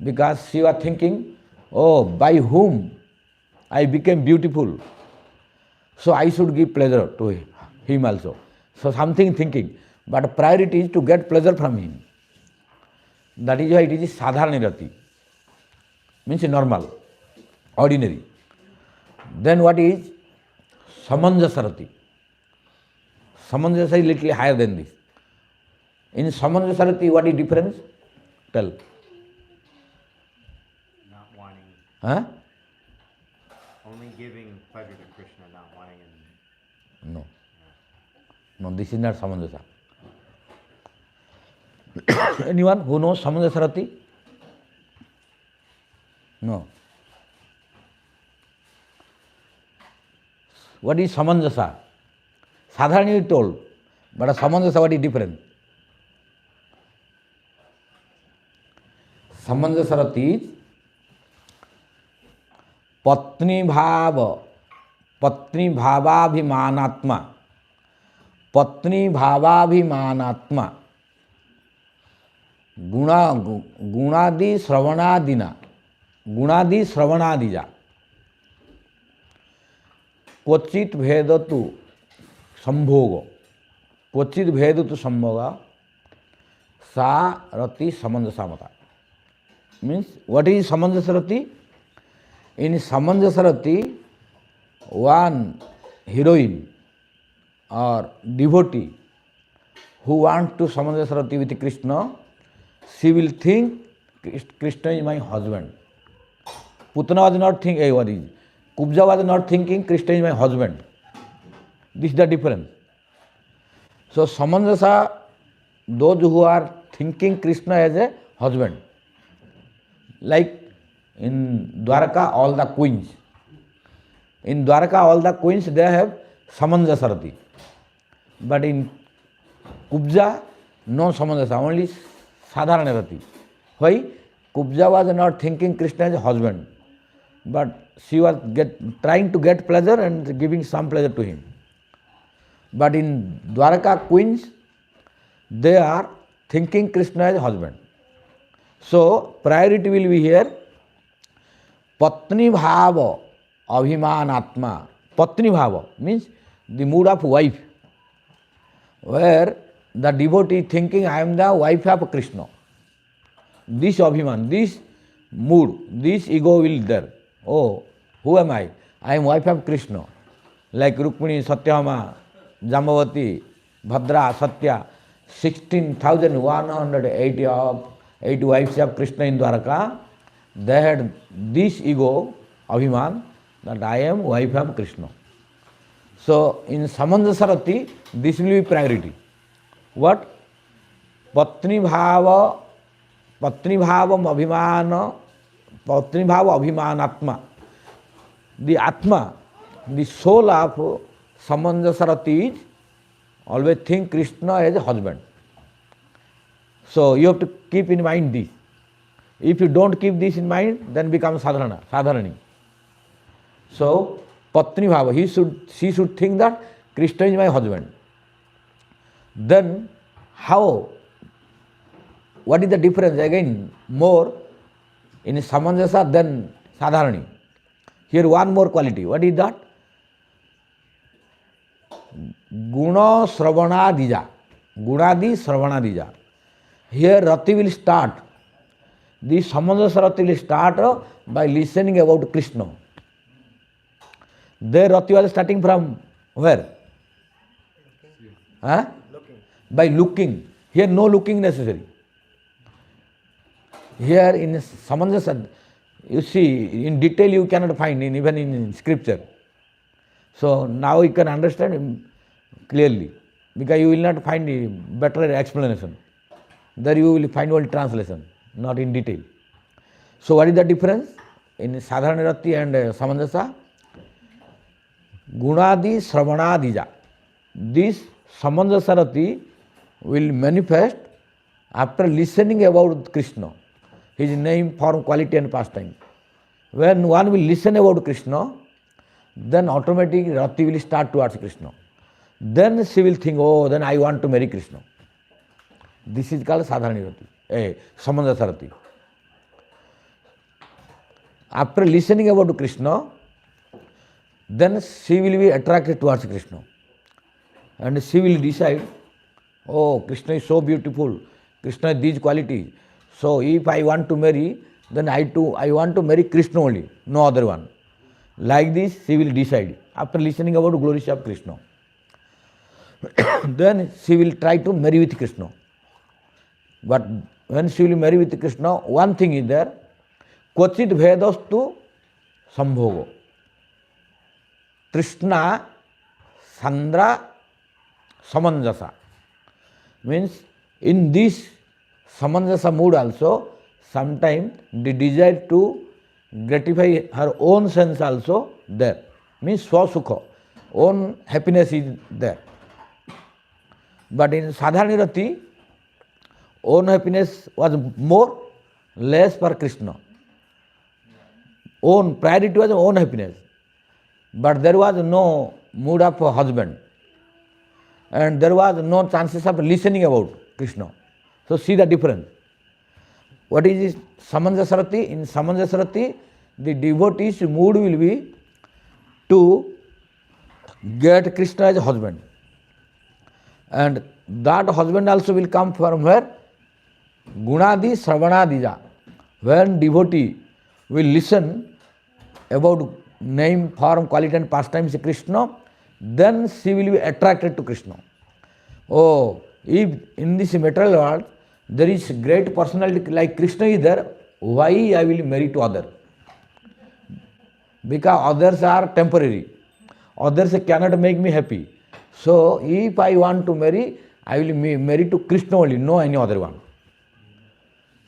Because she was thinking, oh, by whom I became beautiful, so I should give pleasure to him also. So something thinking, but priority is to get pleasure from him. That is why it is Sadharani Rati. Means normal, ordinary. Then what is Samanjasa Rati? Samanjasa is little higher than this. In Samanjasa Rati, what is difference? Tell. Not wanting, Huh? only giving pleasure to Krishna, not wanting him. No. No, this is not Samanjasa. Anyone who knows Samanjasa Rati? No. What is Samanjasa? Sadharani is told, but Samanjasa, what is different? Samanjasa Rati is Patni Bhavabhimanatma. Patni Bhavabhimanatma. Gunadi Sravanadina. Gunadi Sravanadija. Kvachit Bhedatu Sambhoga. Kvachit Bhedatu Sambhoga. Sa Rati Samanjasa Mata. Means, what is Samanjasa Rati? In Samanjasa Rati, one heroine or devotee who wants to Samanjasa Rati with Krishna, she will think Krishna is my husband. Putana does not think, hey, what is? Kubja was not thinking Krishna is my husband. This is the difference. So Samanjasa, those who are thinking Krishna as a husband, like in Dwaraka, all the queens. In Dwaraka, all the queens, they have Samanjasa rati. But in Kubja, no Samanjasa, only Sadharana rati. Why? Kubja was not thinking Krishna as a husband, but she was trying to get pleasure and giving some pleasure to him. But in Dwaraka queens, they are thinking Krishna as a husband. So priority will be here, Patni Bhava Abhimanatma. Patni Bhava means the mood of wife, where the devotee is thinking, I am the wife of Krishna. This Abhiman, this mood, this ego will there. Oh, who am I? I am wife of Krishna. Like Rukmini, Satyama, Jambavati, Bhadra, Satya, 16,180 wives of Krishna in Dwaraka. They had this ego, Abhiman, that I am wife of Krishna. So in Samanjasa rati, this will be priority. What? Patni bhava abhimanatma. The Atma, the soul of Samanjasa rati is always think Krishna as a husband. So you have to keep in mind this. If you don't keep this in mind, then becomes sadharani. So Patni bhava, she should think that Krishna is my husband. Then how? What is the difference? Again, more in Samanjasa than Sadharani. Here one more quality. What is that? Guna Sravanadija. Gunadi Sravanadija. Here Rati will start. The Samanjasa Rati will start by listening about Krishna. There Rati was starting from where? Huh? By looking. Here no looking necessary. Here in Samanjasa, you see, in detail you cannot find, even in scripture. So now you can understand clearly, because you will not find a better explanation. There you will find only translation, not in detail. So what is the difference in Sadharana Rati and Samanjasa? Gunadi Sravanadija. This Samanjasa Rati will manifest after listening about Krishna, his name, form, quality and pastime. When one will listen about Krishna, then automatically Rati will start towards Krishna. Then she will think, oh, then I want to marry Krishna. This is called Sadharani Rati, Samanjasa Rati. After listening about Krishna, then she will be attracted towards Krishna. And she will decide, oh, Krishna is so beautiful, Krishna has these qualities. So if I want to marry, then I want to marry Krishna only, no other one. Like this, she will decide after listening about the glories of Krishna. Then she will try to marry with Krishna. But when she will marry with Krishna, one thing is there, Kvachit Vedastu Sambhogo. Trishna Sandra Samanjasa. Means in this Samanjasa mood also, sometimes the desire to gratify her own sense also there. Means swasukha, own happiness is there. But in Sadharani Rati, own happiness was more, less for Krishna. Own priority was own happiness. But there was no mood of a husband. And there was no chances of listening about Krishna. So see the difference. What is this Samanjasa Rati? In Samanjasa Rati, the devotee's mood will be to get Krishna as a husband. And that husband also will come from where? Gunadi Sravanadija. When devotee will listen about name, form, quality and pastimes of Krishna, then she will be attracted to Krishna. Oh, if in this material world there is great personality like Krishna is there, why I will marry to other? because others are temporary. Others cannot make me happy. So if I want to marry, I will marry to Krishna only, no any other one.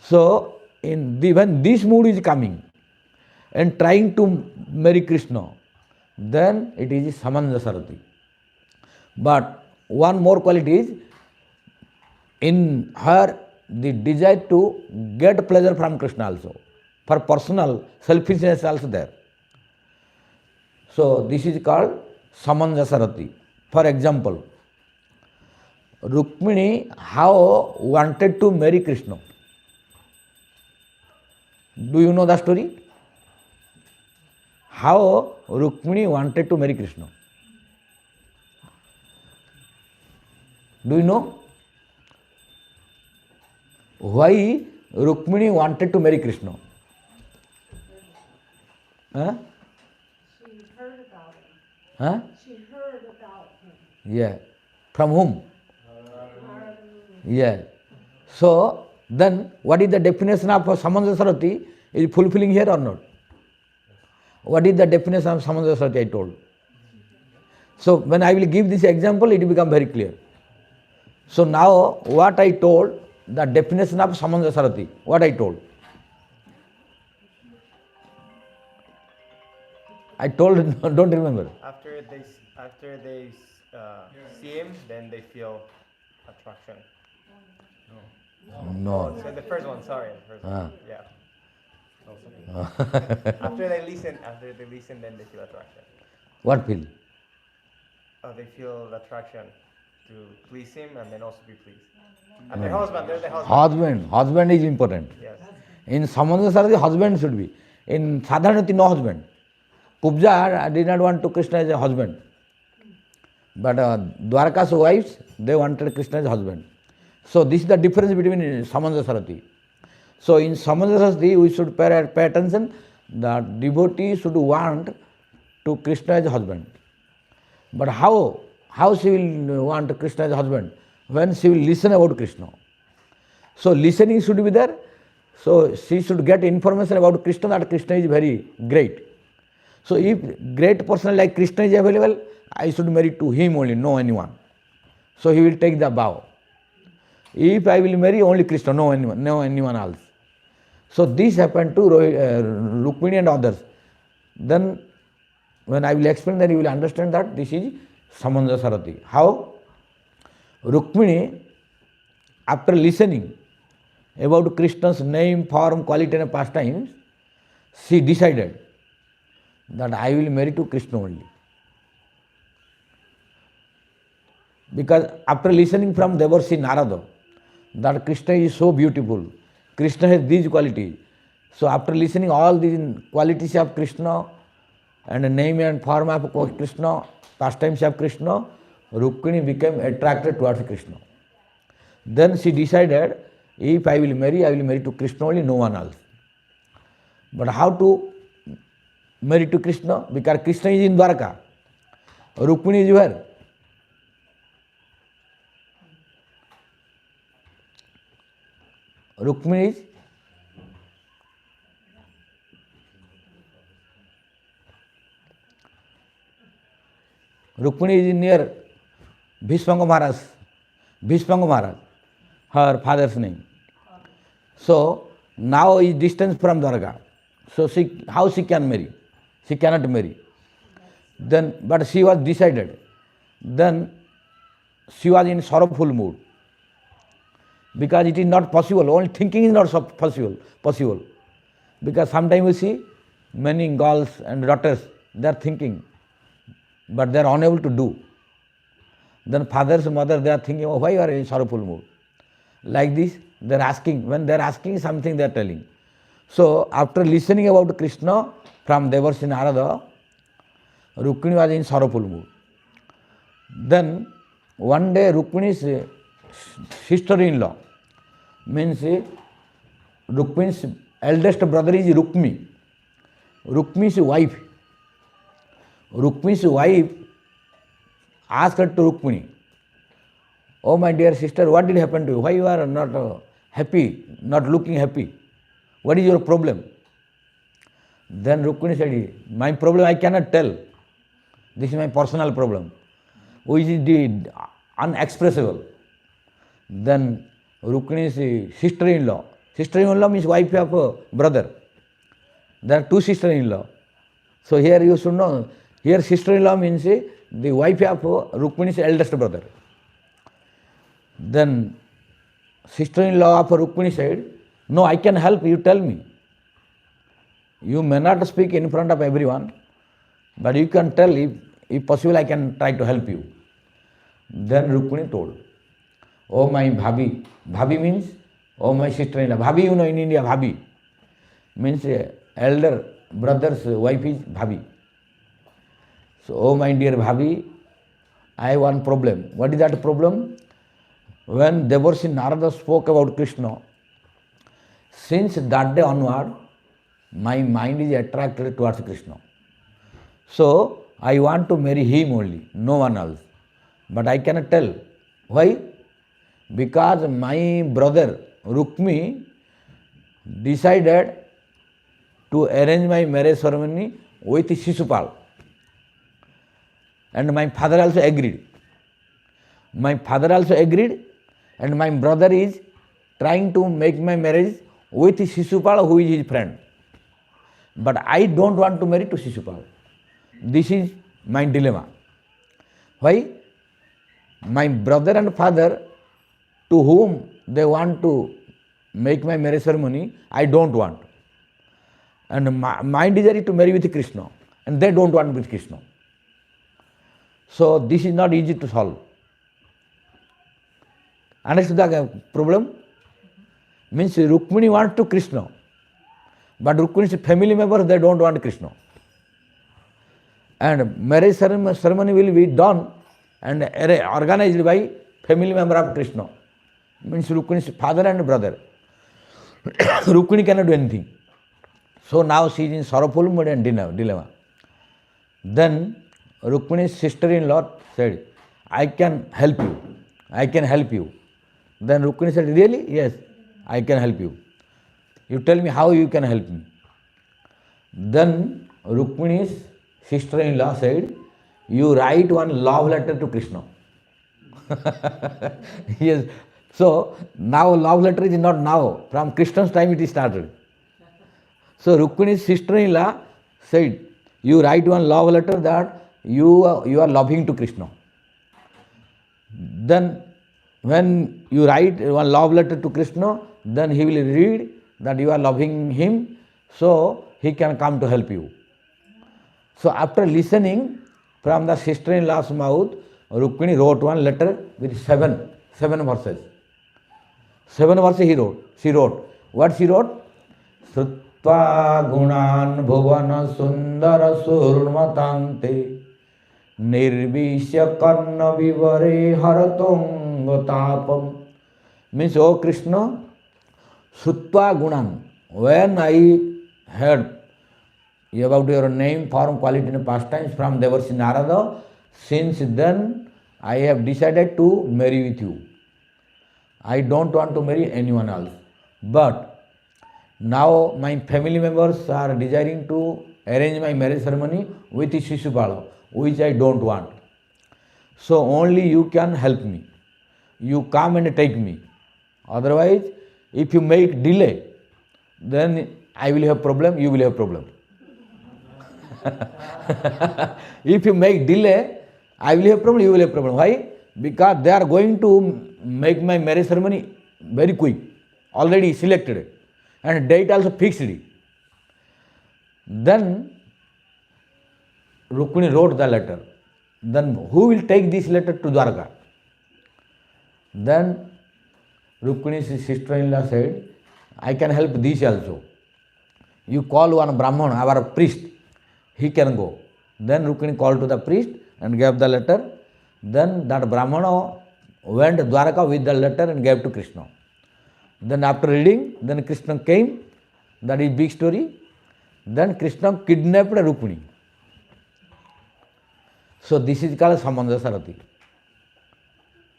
So when this mood is coming and trying to marry Krishna, then it is samanjasarati. But one more quality is, in her the desire to get pleasure from Krishna also. For personal selfishness also there. So this is called samanjasarati. For example, Rukmini how wanted to marry Krishna. Do you know the story? How Rukmini wanted to marry Krishna? Do you know? Why Rukmini wanted to marry Krishna? Huh? She heard about him. Huh? She heard about him. Yeah. From whom? Yeah. So then what is the definition of samanjasarati? Is it fulfilling here or not? What is the definition of samanjasarati I told? So when I will give this example, it will become very clear. So now what I told, the definition of samanjasarati, what I told? I told, don't remember. After they see him, then they feel attraction. No. So the first one, sorry, the first one. Yeah. Ah. After they listen, then they feel attraction. What feel? They feel attraction to please him and then also be pleased. And their husband, they're the husband. Husband is important. Yes. In samanjasarati, husband should be. In sadharanati, no husband. Kubja did not want to Krishna as a husband. But Dwaraka's wives, they wanted Krishna as a husband. So this is the difference between samanjasarati. So in samanjasarati, we should pay attention that devotee should want to Krishna as a husband. But how she will want Krishna as a husband? When she will listen about Krishna. So listening should be there. So she should get information about Krishna, that Krishna is very great. So if great person like Krishna is available, I should marry to him only, no anyone. So he will take the vow. If I will marry only Krishna, no anyone else. So this happened to Rukmini and others. Then when I will explain, then you will understand that this is samanjasarati. How? Rukmini, after listening about Krishna's name, form, quality and pastimes, she decided that I will marry to Krishna only. Because after listening from Devarsi Narada, that Krishna is so beautiful, Krishna has these qualities. So after listening all these qualities of Krishna and the name and form of Krishna, pastimes of Krishna, Rukmini became attracted towards Krishna. Then she decided, if I will marry to Krishna only, no one else. But how to marry to Krishna? Because Krishna is in Dwaraka. Rukmini is where? Rukmini is near Bhishma Maharaj, her father's name. So now is distance from Dwaraka. So how she can marry? She cannot marry. Then, but she was decided. Then she was in sorrowful mood. Because it is not possible, only thinking is not possible. Because sometimes you see many girls and daughters, they are thinking, but they are unable to do. Then fathers, mother, they are thinking, oh, why you are in sorrowful mood? Like this, they are asking, when they are asking something, they are telling. So after listening about Krishna from Devarsi Narada, Rukmini was in sorrowful mood. Then one day Rukmini's sister-in-law, means Rukmini's eldest brother is Rukmi. Rukmi's wife. Rukmi's wife asked her to Rukmini, oh my dear sister, what did happen to you? Why you are not happy, not looking happy? What is your problem? Then Rukmini said, my problem I cannot tell. This is my personal problem, which is the unexpressible. Then Rukmini's sister-in-law. Sister-in-law means wife of a brother. There are two sister-in-law. So here you should know, here sister-in-law means the wife of Rukmini's eldest brother. Then sister-in-law of Rukmini said, no, I can help, you tell me. You may not speak in front of everyone, but you can tell, if possible, I can try to help you. Then Rukmini told, oh my Bhabi. Bhabi means, oh my sister-in-law. Bhabi, you know, in India, Bhabi means elder brother's wife is Bhabi. So, oh my dear Bhabi, I have one problem. What is that problem? When Devarsi Narada spoke about Krishna, since that day onward, my mind is attracted towards Krishna. So, I want to marry him only, no one else. But I cannot tell. Why? Because my brother Rukmi decided to arrange my marriage ceremony with Shishupal. And my father also agreed. My father also agreed, and my brother is trying to make my marriage with Shishupal, who is his friend. But I don't want to marry to Shishupal. This is my dilemma. Why? My brother and father, to whom they want to make my marriage ceremony, I don't want. And my desire is to marry with Krishna, and they don't want with Krishna. So this is not easy to solve. Understood the problem? Means Rukmini wants to Krishna, but Rukmini's family members, they don't want Krishna. And marriage ceremony will be done and organized by family member of Krishna. Means Rukmini's father and brother. Rukmini cannot do anything. So now she is in sorrowful mood and dilemma. Then Rukmini's sister-in-law said, I can help you. I can help you. Then Rukmini said, really? Yes, I can help you. You tell me how you can help me. Then Rukmini's sister-in-law said, you write one love letter to Krishna. Yes. So now love letter is not now. From Krishna's time it is started. So Rukmini's sister-in-law said, you write one love letter that you are loving to Krishna. Then when you write one love letter to Krishna, then he will read that you are loving him, so he can come to help you. So after listening from the sister-in-law's mouth, Rukmini wrote one letter with seven verses. 7 verses she wrote. What she wrote? Srutva gunan bhuvana sundara surmatante nirvishya karna vivare haratung tapam. Means, oh Krishna, Srutva gunan, when I heard about your name, form, quality and pastimes from Devarsi Narada, since then I have decided to marry with you. I don't want to marry anyone else. But now my family members are desiring to arrange my marriage ceremony with Shishupala, which I don't want. So only you can help me. You come and take me. Otherwise, if you make delay, then I will have problem, you will have problem. If you make delay, I will have problem, you will have problem. Why? Because they are going to make my marriage ceremony very quick, already selected, and date also fixed. Then Rukmini wrote the letter. Then who will take this letter to Dwarka? Then Rukmini's sister-in-law said, I can help this also. You call one Brahman, our priest, he can go. Then Rukmini called to the priest and gave the letter. Then that Brahmana went to Dwaraka with the letter and gave to Krishna. Then after reading, then Krishna came. That is big story. Then Krishna kidnapped Rukmini. So this is called Samandasa Sarati.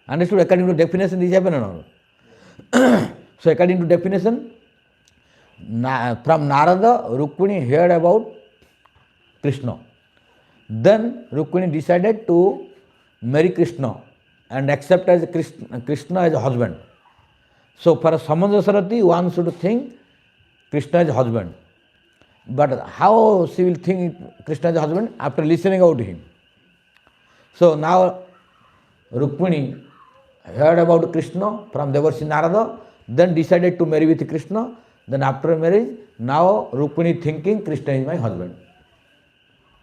Understood? According to definition, this happened or not? So according to definition, From Narada, Rukmini heard about Krishna. Then Rukmini decided to marry Krishna and accept as Krishna as a husband. So for Samanjasarati, one should think Krishna as a husband. But how she will think Krishna as a husband? After listening out him. So now Rukmini heard about Krishna from Devarshi Narada, then decided to marry with Krishna. Then after marriage, now Rukmini thinking Krishna is my husband.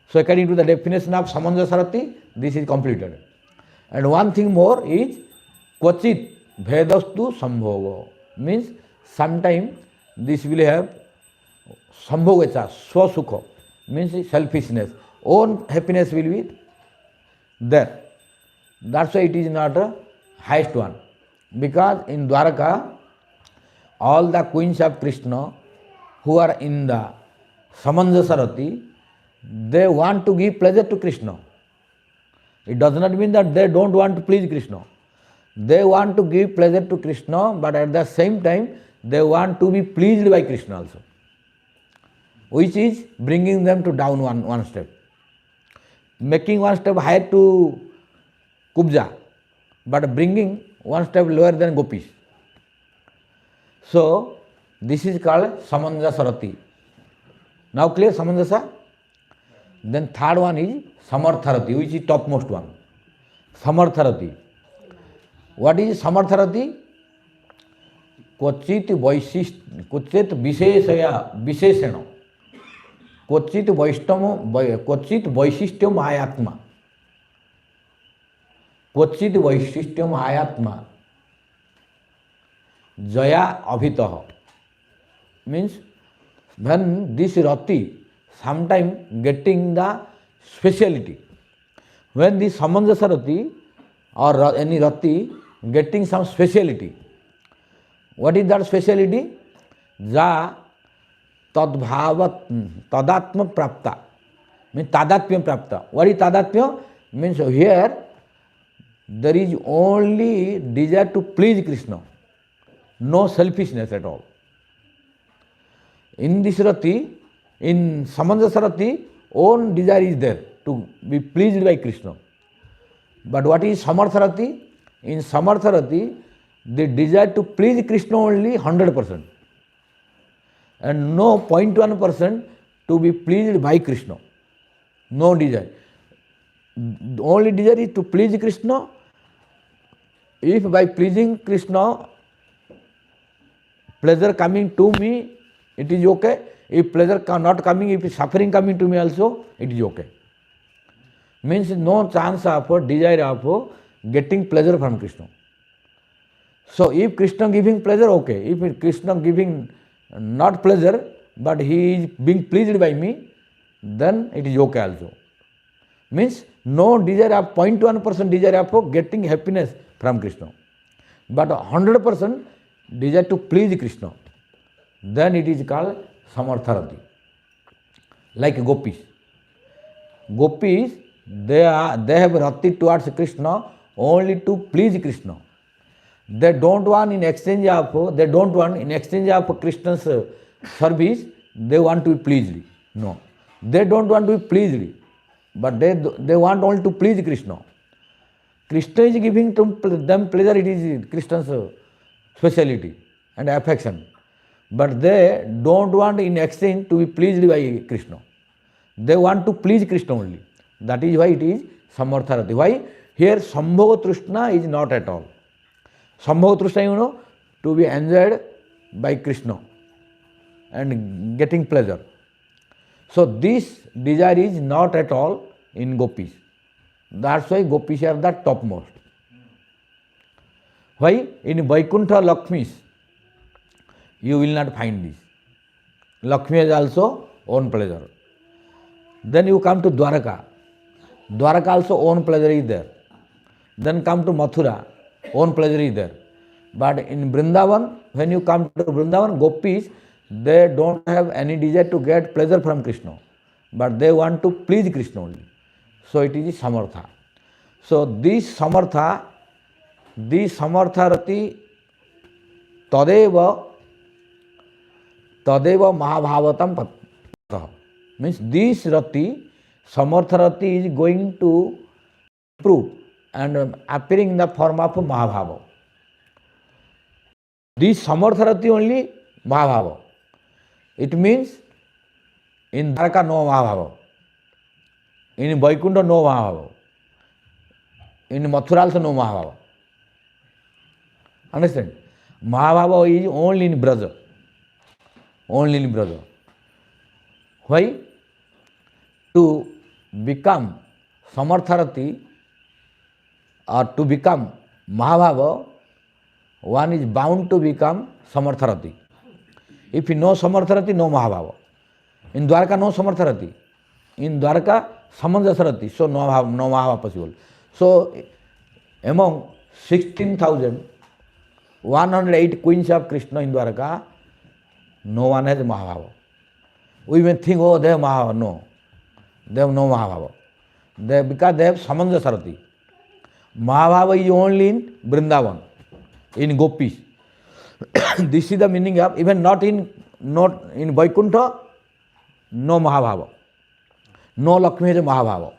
So according to the definition of Samanjasarati, this is completed. And one thing more is Kvachit Vedastu Sambhoga. Means sometime this will have Sambhogacha, Swasukha, means selfishness. Own happiness will be there. That's why it is not a highest one. Because in Dwaraka, all the queens of Krishna who are in the Samanjasarati, they want to give pleasure to Krishna. It does not mean that they don't want to please Krishna. They want to give pleasure to Krishna, but at the same time, they want to be pleased by Krishna also, which is bringing them to down one step. Making one step higher to Kubja, but bringing one step lower than Gopis. So, this is called Samanjasarati. Now clear Samanjasa? Then third one is Samartharati, which is topmost one. Samartharati. What is Samartharati? Kvachit Visheshena. Kvachit Vaishishtyam Ayatma. Kvachit Vaishishtyam Ayatma. Jaya Abhitaha. Means when this Rati sometime getting the speciality. When the Samanjasarati or any Rati getting some speciality. What is that speciality? Ja tadbhavat tadatma prapta. Means tadatmya prapta. What is tadatmya? Means here there is only desire to please Krishna. No selfishness at all. In this Rati, in Samanjasarati, own desire is there to be pleased by Krishna. But what is Samartharati? In Samartharati, the desire to please Krishna only 100%. And no 0.1% to be pleased by Krishna. No desire. The only desire is to please Krishna. If by pleasing Krishna, pleasure coming to me, it is okay. If pleasure not coming, if suffering coming to me also, it is okay. Means no chance of desire of getting pleasure from Krishna. So if Krishna giving pleasure, okay. If Krishna giving not pleasure, but he is being pleased by me, then it is okay also. Means no desire of 0.1% desire of getting happiness from Krishna. But 100% desire to please Krishna. Then it is called Samartharati. Like Gopis. Gopis, they have rati towards Krishna only to please Krishna. They don't want in exchange of Krishna's service, they want to be pleased. No. They don't want to be pleased, but they want only to please Krishna. Krishna is giving to them pleasure, it is Krishna's speciality and affection. But they don't want in exchange to be pleased by Krishna. They want to please Krishna only. That is why it is Samartharati. Why? Here Sambhoga Trishna is not at all. Sambhoga Trishna, to be enjoyed by Krishna and getting pleasure. So this desire is not at all in Gopis. That's why Gopis are the topmost. Why? In Vaikuntha Lakshmis, you will not find this. Lakshmi has also own pleasure. Then you come to Dwaraka. Dwaraka also own pleasure is there. Then come to Mathura, own pleasure is there. But in Vrindavan, when you come to Vrindavan, Gopis, they don't have any desire to get pleasure from Krishna. But they want to please Krishna only. So it is Samartha. So this Samartharati Tadeva Tadeva Mahabhavatam Patah. Means this Rati, Samartha Rati is going to improve and appearing in the form of Mahabhava. This Samartha Rati only Mahabhava. It means in Dwarka no Mahabhava. In Vaikuntha no Mahabhava. In Mathura also no Mahabhava. Understand? Mahabhava is only in Braja. Only in Braja. Why? To become Samartharati or to become Mahabhava, one is bound to become Samartharati. If you know Samartharati, no Mahabhava. In Dwarka, no Samartharati. In Dwarka, Samanjasarati. So no Mahabhava possible. So among 16,108 queens of Krishna in Dwarka, no one has Mahabhava. We may think, oh, they have Mahabhava. No. They have no Mahabhava. Because they have Samanjasarati. Mahabhava is only in Vrindavana, in Gopis. This is the meaning of, even not in Vaikuntha, no Mahabhava. No Lakshmi has Mahabhava.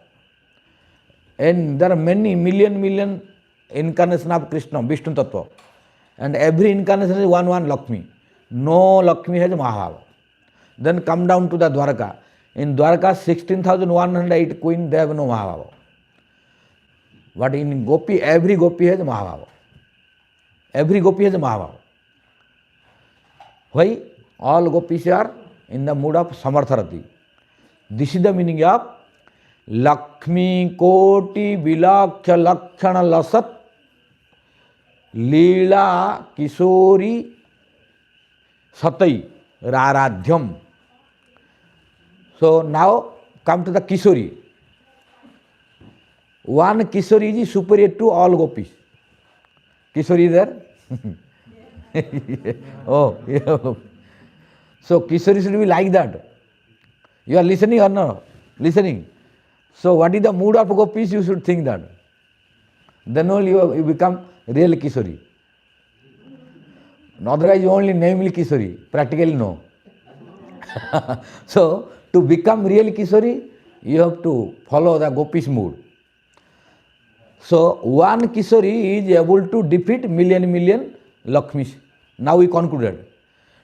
And there are many million incarnations of Krishna, Vishnu Tattva. And every incarnation is one Lakshmi. No Lakshmi has Mahabhava. Then come down to the Dwarka. In Dwarka, 16,108 queens, they have no Mahabhava. But in Gopi, every Gopi has Mahabhava. Every Gopi has Mahabhava. Why? All Gopis are in the mood of Samartharati. This is the meaning of Lakshmi Koti Vilakhya Lakshana Lasat Leela Kishori Satai Raradhyam. So now come to the Kishori. One Kishori is superior to all Gopis. Kishori is there? Oh, yeah. So Kishori should be like that. You are listening or no? Listening. So what is the mood of Gopis? You should think that. Then only you become real Kishori. Otherwise you only namely Kishori. Practically no. So to become real Kishori, you have to follow the Gopis mood. So one Kishori is able to defeat million Lakshmis. Now we concluded.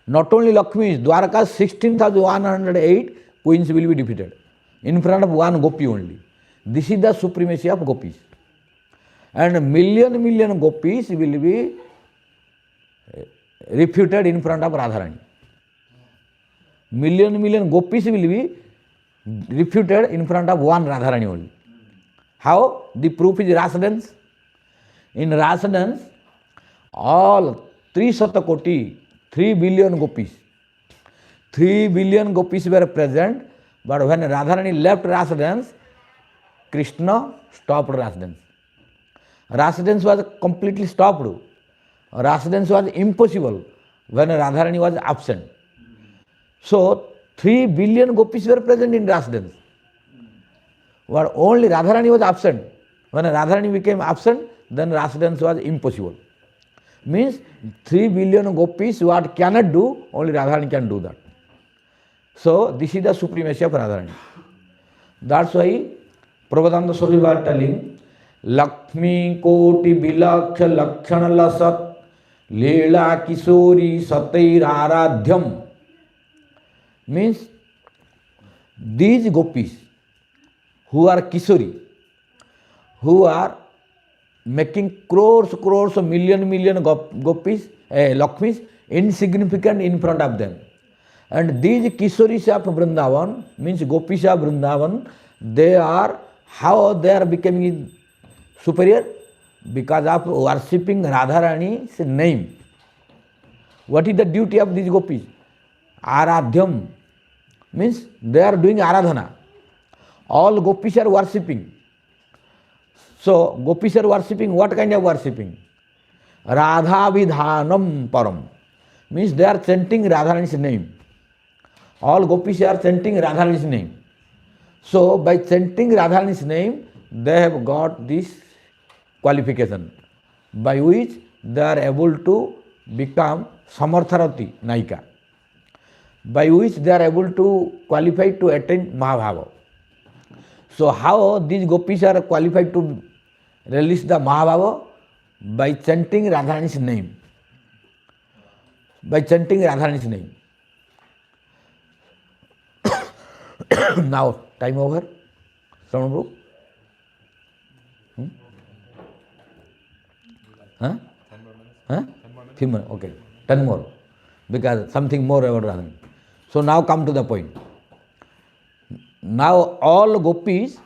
Not only Lakshmis, Dwarka's 16,108 queens will be defeated in front of one Gopi only. This is the supremacy of Gopis. And million Gopis will be refuted in front of Radharani. Million Gopis will be refuted in front of one Radharani only. How? The proof is Rasa dance. In Rasa dance, all 3 billion Gopis. 3 billion Gopis were present, but when Radharani left Rasa dance, Krishna stopped Rasa dance. Rasa dance was completely stopped. Rasa dance was impossible when Radharani was absent. So 3 billion Gopis were present in Rasa dance. But only Radharani was absent. When Radharani became absent, then Rasa dance was impossible. Means 3 billion Gopis what cannot do, only Radharani can do that. So this is the supremacy of Radharani. That's why Prabhupada Swami was telling, Lakshmi Koti Vilakhya Lakshana Lasat Leela Kishori Satai Aradhyam. Means these Gopis who are Kishori, who are making crores of million Gopis, Lakshmis insignificant in front of them. And these Kishoris of Vrindavan, means Gopis of Vrindavan, how they are becoming superior? Because of worshipping Radharani's name. What is the duty of these Gopis? Aradhyam. Means they are doing Aradhana. All Gopis are worshipping. So Gopis are worshipping, what kind of worshipping? Radha Vidhanam Param. Means they are chanting Radharani's name. All Gopis are chanting Radharani's name. So by chanting Radharani's name, they have got this qualification by which they are able to become Samartharati Naika. by which they are able to qualify to attain Mahabhava. So how these gopis are qualified to release the Mahabhava? By chanting Radharani's name. By chanting Radharani's name. Now, time over. Sound group? Huh? 10 more minutes. Huh? 10 more minutes. Few more. Okay. 10 more. Because something more about Radharani. So now come to the point. Now all gopis,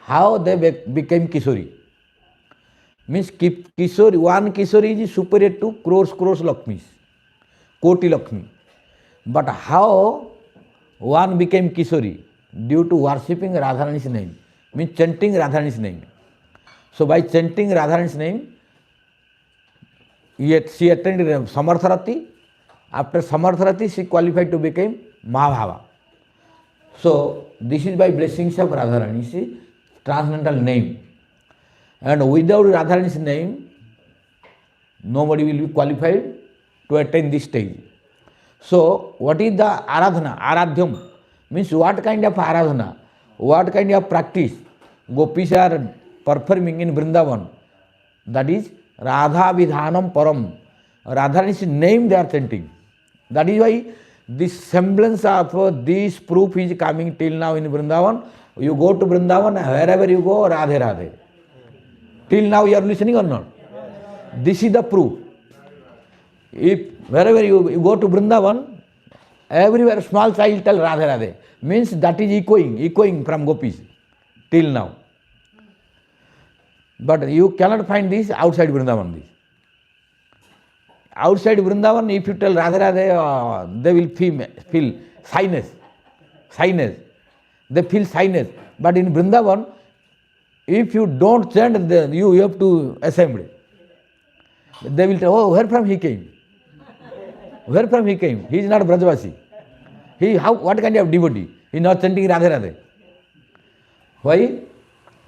how they became Kishori? Means Kishori, one Kishori is superior to crores Lakshmis, Koti Lakshmi. But how one became Kishori? Due to worshipping Radharani's name, means chanting Radharani's name. So by chanting Radharani's name, yet she attended Samartharati. After Samartharati, she qualified to become Mahabhava. So this is by blessings of Radharani, she transcendental name. And without Radharani's name, nobody will be qualified to attain this stage. So what is the Aradhana? Aradhyam means what kind of Aradhana, what kind of practice gopis are performing in Vrindavan. That is Radha Vidhanam Param. Radharani's name they are chanting. That is why this semblance of this proof is coming till now in Vrindavan. You go to Vrindavan, wherever you go, Radhe Radhe. Till now you are listening or not? This is the proof. If wherever you go to Vrindavan, everywhere small child tell Radhe Radhe. Means that is echoing from gopis till now. But you cannot find this outside Vrindavan. This. Outside Vrindavan, if you tell Radhe Radhe, they will feel shyness. They feel shyness. But in Vrindavan, if you don't chant, you have to assemble. They will tell, oh, where from he came? Where from he came? He is not Brajavasi. What kind of devotee? He is not chanting Radhe Radhe. Why?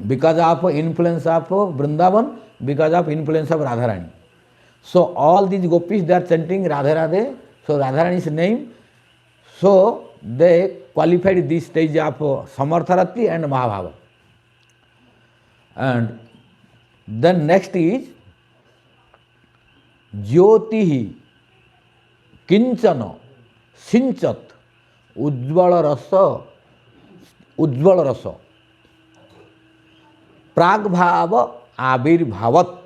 Because of influence of Vrindavan, because of influence of Radharani. So all these gopis, they are chanting Radhe Radhe, so Radharani's name. So they qualified this stage of Samartharati and Mahabhava. And then next is Jyotihi Kinchana Sinchat Ujjvala Rasa Pragbhava Abhirbhavat.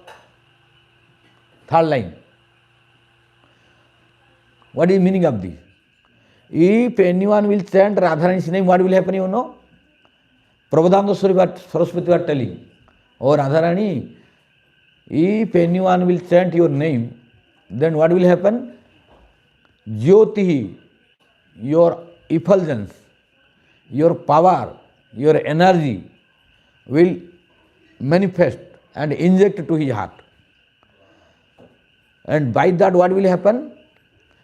Third line. What is the meaning of this? If anyone will chant Radharani's name, what will happen, you know? Prabodhananda Saraswati was telling, oh Radharani, if anyone will chant your name, then what will happen? Jyotihi, your effulgence, your power, your energy will manifest and inject to his heart. And by that what will happen?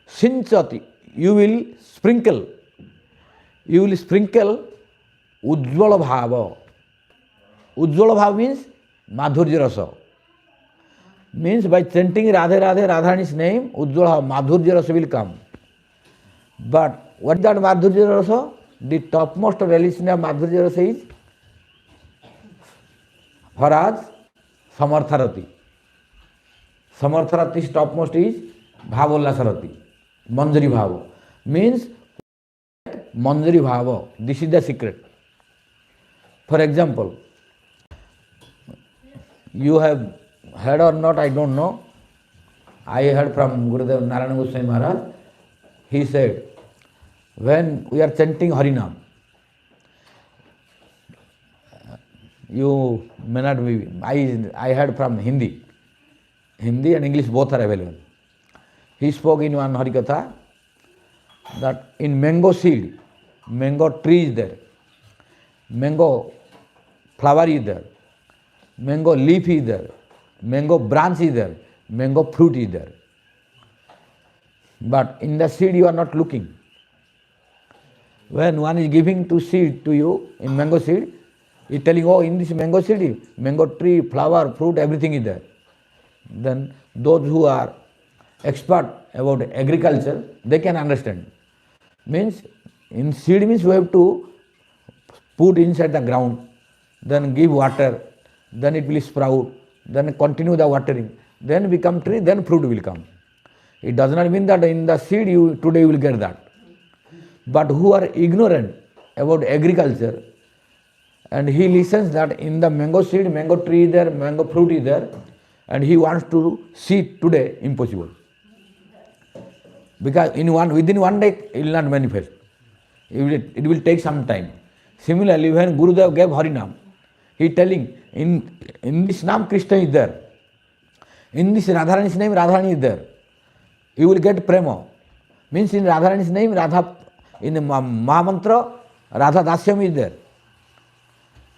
Sinchati, you will sprinkle Ujjvala Bhava. Ujjvala Bhava means Madhurya Rasa. Means by chanting Radhe Radhe, Radharani's name, Ujjvala Madhurya Rasa will come. But what is that Madhurya Rasa? The topmost relation of Madhurya Rasa is for us Samartharati. Samartharati's topmost is Bhavolasarati, Manjari Bhava. Means Manjari Bhava. This is the secret. For example, you have heard or not, I don't know. I heard from Gurudev Narayana Goswami Maharaj. He said, when we are chanting Harinama, you may not be, I heard from Hindi and English both are available. He spoke in one Hari-katha that in mango seed, mango tree is there, mango flower is there, mango leaf is there, mango branch is there, mango fruit is there. But in the seed you are not looking. When one is giving to seed to you, in mango seed, he is telling, oh, in this mango seed, mango tree, flower, fruit, everything is there. Then those who are expert about agriculture, they can understand. Means in seed means we have to put inside the ground, then give water, then it will sprout, then continue the watering, then become tree, then fruit will come. It does not mean that in the seed today you will get that. But who are ignorant about agriculture, and he listens that in the mango seed, mango tree is there, mango fruit is there, and he wants to see it today, impossible. Because within one day it will not manifest. It will take some time. Similarly, when Gurudev gave Harinam, he telling, in this name Krishna is there. In this Radharani's name, Radharani is there. You will get prema. Means in Radharani's name, Radha, in the Mahamantra, Radha Dasyam is there.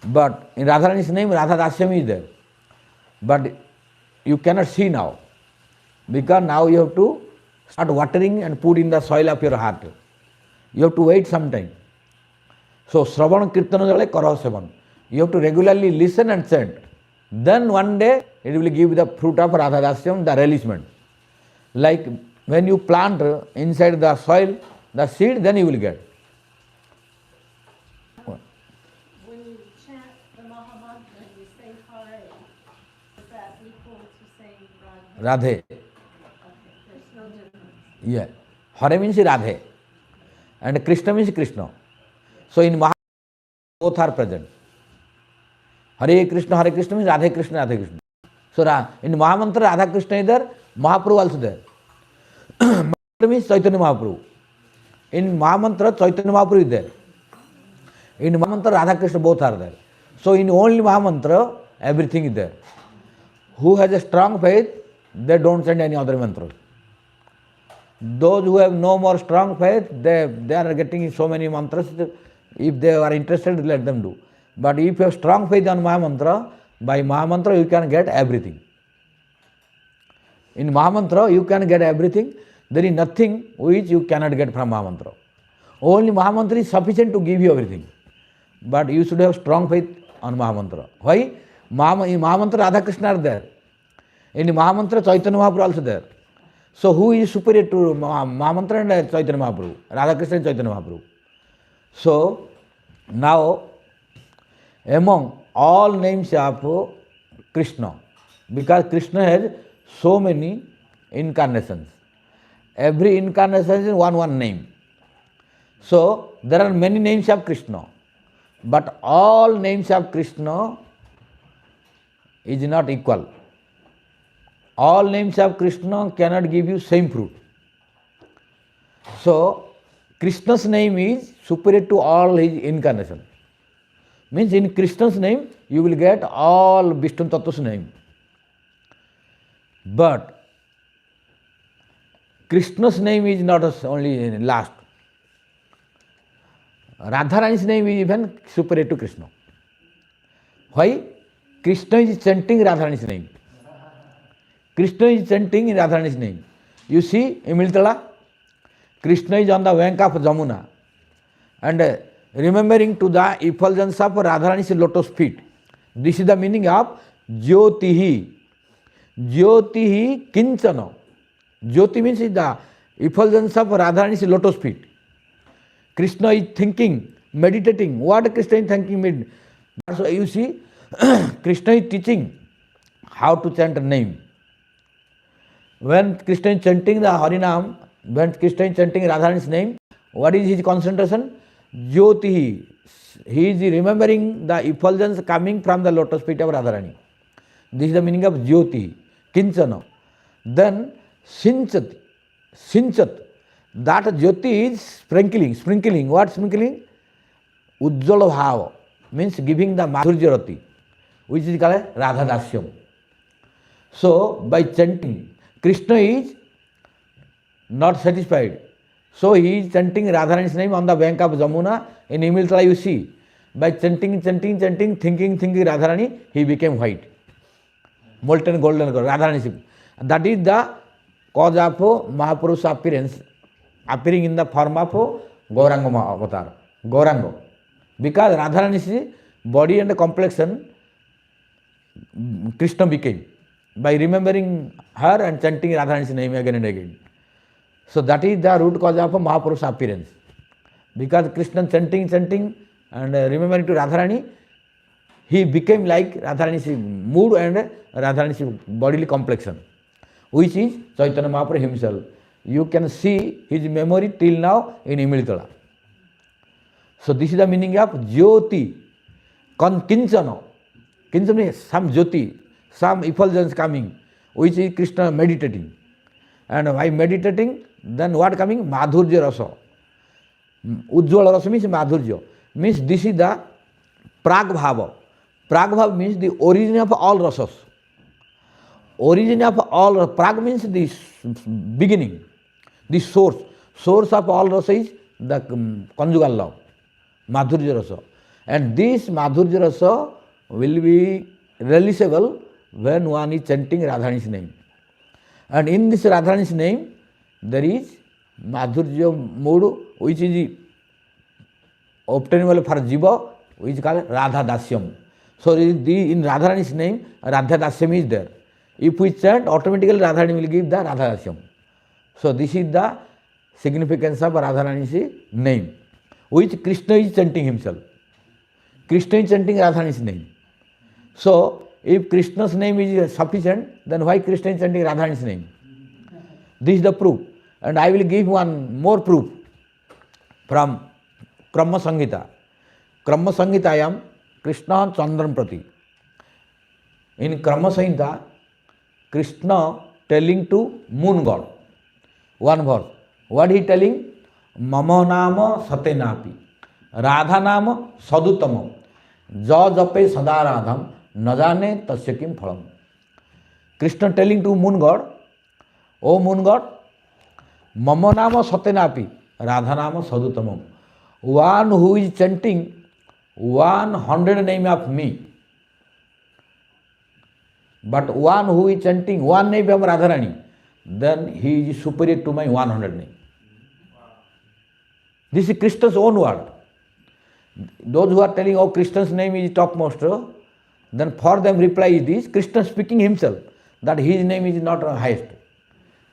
But in Radharani's name, Radha Dasyam is there. But you cannot see now. Because now you have to start watering and put in the soil of your heart. You have to wait some time. So, Shravan Kirtana Jale Karav Sevan. You have to regularly listen and chant. Then one day it will give the fruit of Radha Dasyam, the relishment. Like when you plant inside the soil, the seed, then you will get. When you chant the Mahamantra, you say Hare. Is that equal to saying Radha? Radhe. Okay, there's no difference. Yeah. Hare means Radhe. And Krishna means Krishna. So in Mahamantra, both are present. Hare Krishna means Radhe Krishna, Radhe Krishna. So in Mahamantra, Radha Krishna is there, Mahaprabhu also there. Mahamantra means Chaitanya Mahaprabhu. In Mahamantra, Chaitanya Mahaprabhu is there. In Mahamantra, Radha Krishna both are there. So in only Mahamantra, everything is there. Who has a strong faith, they don't send any other mantra. Those who have no more strong faith, they are getting so many mantras. If they are interested, let them do. But if you have strong faith on Mahamantra, by Mahamantra you can get everything. In Mahamantra you can get everything. There is nothing which you cannot get from Mahamantra. Only Mahamantra is sufficient to give you everything. But you should have strong faith on Mahamantra. Why? In Mahamantra Radha Krishna are there. In Mahamantra Chaitanya Mahaprabhu also there. So who is superior to Mahamantra and Chaitanya Mahaprabhu? Radha Krishna and Chaitanya Mahaprabhu. So now among all names of Krishna, because Krishna has so many incarnations. Every incarnation is one name. So there are many names of Krishna. But all names of Krishna is not equal. All names of Krishna cannot give you same fruit. So Krishna's name is superior to all his incarnation. Means in Krishna's name you will get all Vishnu Tattva's name. But Krishna's name is not only last. Radharani's name is even superior to Krishna. Why? Krishna is chanting Radharani's name. Krishna is chanting Radharani's name. You see, in Miltala, Krishna is on the bank of Jamuna and remembering to the effulgence of Radharani's lotus feet. This is the meaning of Jyotihi. Jyotihi Kinchana. Jyoti means the effulgence of Radharani's lotus feet. Krishna is thinking, meditating. What Krishna is thinking? So you see, Krishna is teaching how to chant a name. When Krishna is chanting the Harinam, when Krishna is chanting Radharani's name, what is his concentration? Jyotihi. He is remembering the effulgence coming from the lotus feet of Radharani. This is the meaning of Jyoti, Kinchana. Then Sinchat. Sinchat. That Jyoti is sprinkling. Sprinkling. What sprinkling? Ujjala Bhava. Means giving the Madhurya Rati, which is called Radha Dasyam. So by chanting, Krishna is not satisfied. So he is chanting Radharani's name on the bank of Jamuna. In Imiltala you see, by chanting, thinking Radharani, he became white. Molten golden color, Radharani. That is the cause of Mahapurush's appearance, appearing in the form of Gauranga avatar. Gauranga. Because Radharani's body and complexion, Krishna became by remembering her and chanting Radharani's name again and again. So that is the root cause of Mahapurush's appearance. Because Krishna chanting and remembering to Radharani, he became like Radharani's mood and Radharani's bodily complexion, which is Chaitanya Mahaprabhu himself. You can see his memory till now in Imilitala. So this is the meaning of Jyoti, Kinchana. Kinchana means some Jyoti, some effulgence coming, which is Krishna meditating. And by meditating, then what coming? Madhurya Rasa. Ujjwala Rasa means Madhurya. Means this is the Prag-bhava. Prag-bhava means the origin of all rasas. Origin of all, Prag means the beginning, the source. Source of all rasa is the conjugal love, Madhurya Rasa. And this Madhurya Rasa will be releasable when one is chanting Radharani's name. And in this Radharani's name, there is Madhurya mood, which is obtainable for Jiva, which is called Radha Dasyam. So in Radharani's name, Radha Dasyam is there. If we chant, automatically Radharani will give the Radha Dasyam. So this is the significance of Radharani's name, which Krishna is chanting himself. Krishna is chanting Radharani's name. So if Krishna's name is sufficient, then why Krishna is chanting Radharani's name? This is the proof. And I will give one more proof from Krama Samhita. Krama Samhitayam Krishna Chandran Prati. In Krama Samhita, Krishna telling to moon god, one verse. What he telling? Mama nama satenapi, Radha nama sadutamam, ja jape sada radham, najane tasya kim phalam. Krishna telling to moon god, O moon god, Mama nama satenapi, Radha nama sadutamam. One who is chanting 100 name of me, but one who is chanting one name of Radharani, then he is superior to my 100 name. This is Krishna's own word. Those who are telling, oh, Krishna's name is topmost, then for them reply is this, Krishna speaking himself, that his name is not highest.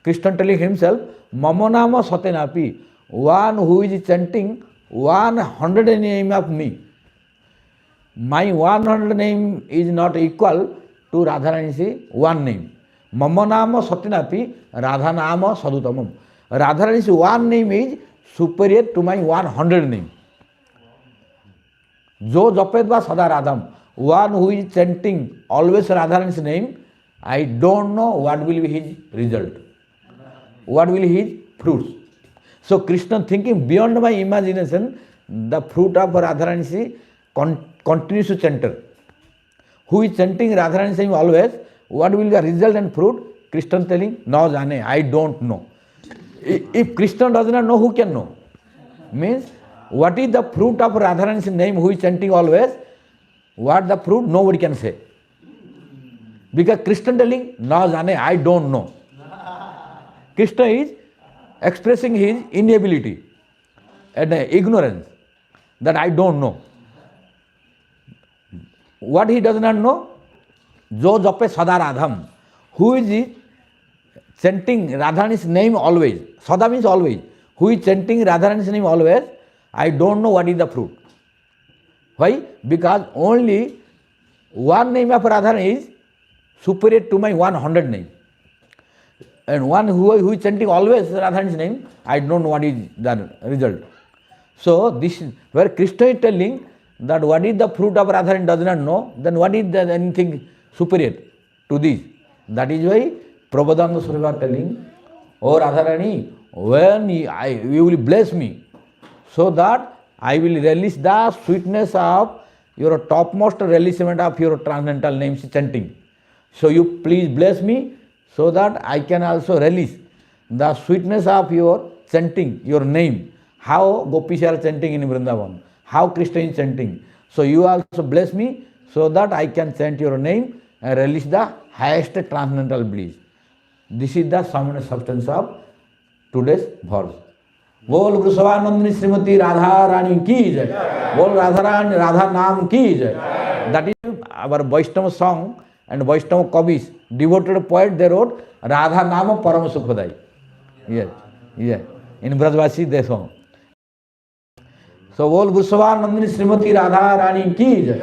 Krishna telling himself, Mamanama Satenapi, one who is chanting 100 name of me. My 100 name is not equal to Radharani's one name. Mamanama Satenapi, Radhanama Sadutamam. Radharani's one name is superior to my 100 name. Jo Japedva Sada Radham, one who is chanting always Radharani's name, I don't know what will be his result, what will be his fruits. So Krishna thinking beyond my imagination, the fruit of Radharani's continues to chanter. Who is chanting Radharani's name always, what will be the result and fruit? Krishna telling, no jane, I don't know. If Krishna does not know, who can know? Means, what is the fruit of Radharani's name who is chanting always? What the fruit? Nobody can say. Because Krishna telling, no jane, I don't know. Krishna is expressing his inability and ignorance, that I don't know. What he does not know? Jo jape sada radham. Who is chanting Radharani's name always? Sada means always. Who is chanting Radharani's name always? I don't know what is the fruit. Why? Because only one name of Radharani is superior to my 100 name. And one who is chanting always Radharani's name, I don't know what is the result. So this is where Krishna is telling that what is the fruit of Radharani does not know, then what is the anything superior to this? That is why Prabodhananda Swami was telling, oh Radharani, when you will bless me, so that I will release the sweetness of your topmost releasement of your transcendental names chanting. So you please bless me, so that I can also release the sweetness of your chanting, your name. How gopis are chanting in Vrindavana, how Krishna is chanting. So you also bless me, so that I can chant your name and release the highest transcendental bliss. This is the sum and substance of today's verse. Bol Vrishabhanandini Srimati Radha Rani ki jai. Bol Radha Rani Radha Naam ki jai. That is our Vaishnava song and Vaishnava Kavis, devoted poet, they wrote Radha Nama Parama Sukhodai. Yes, yes. In Brajvasi they song. So बोल Vrindavan Srimati Radha Rani की जय,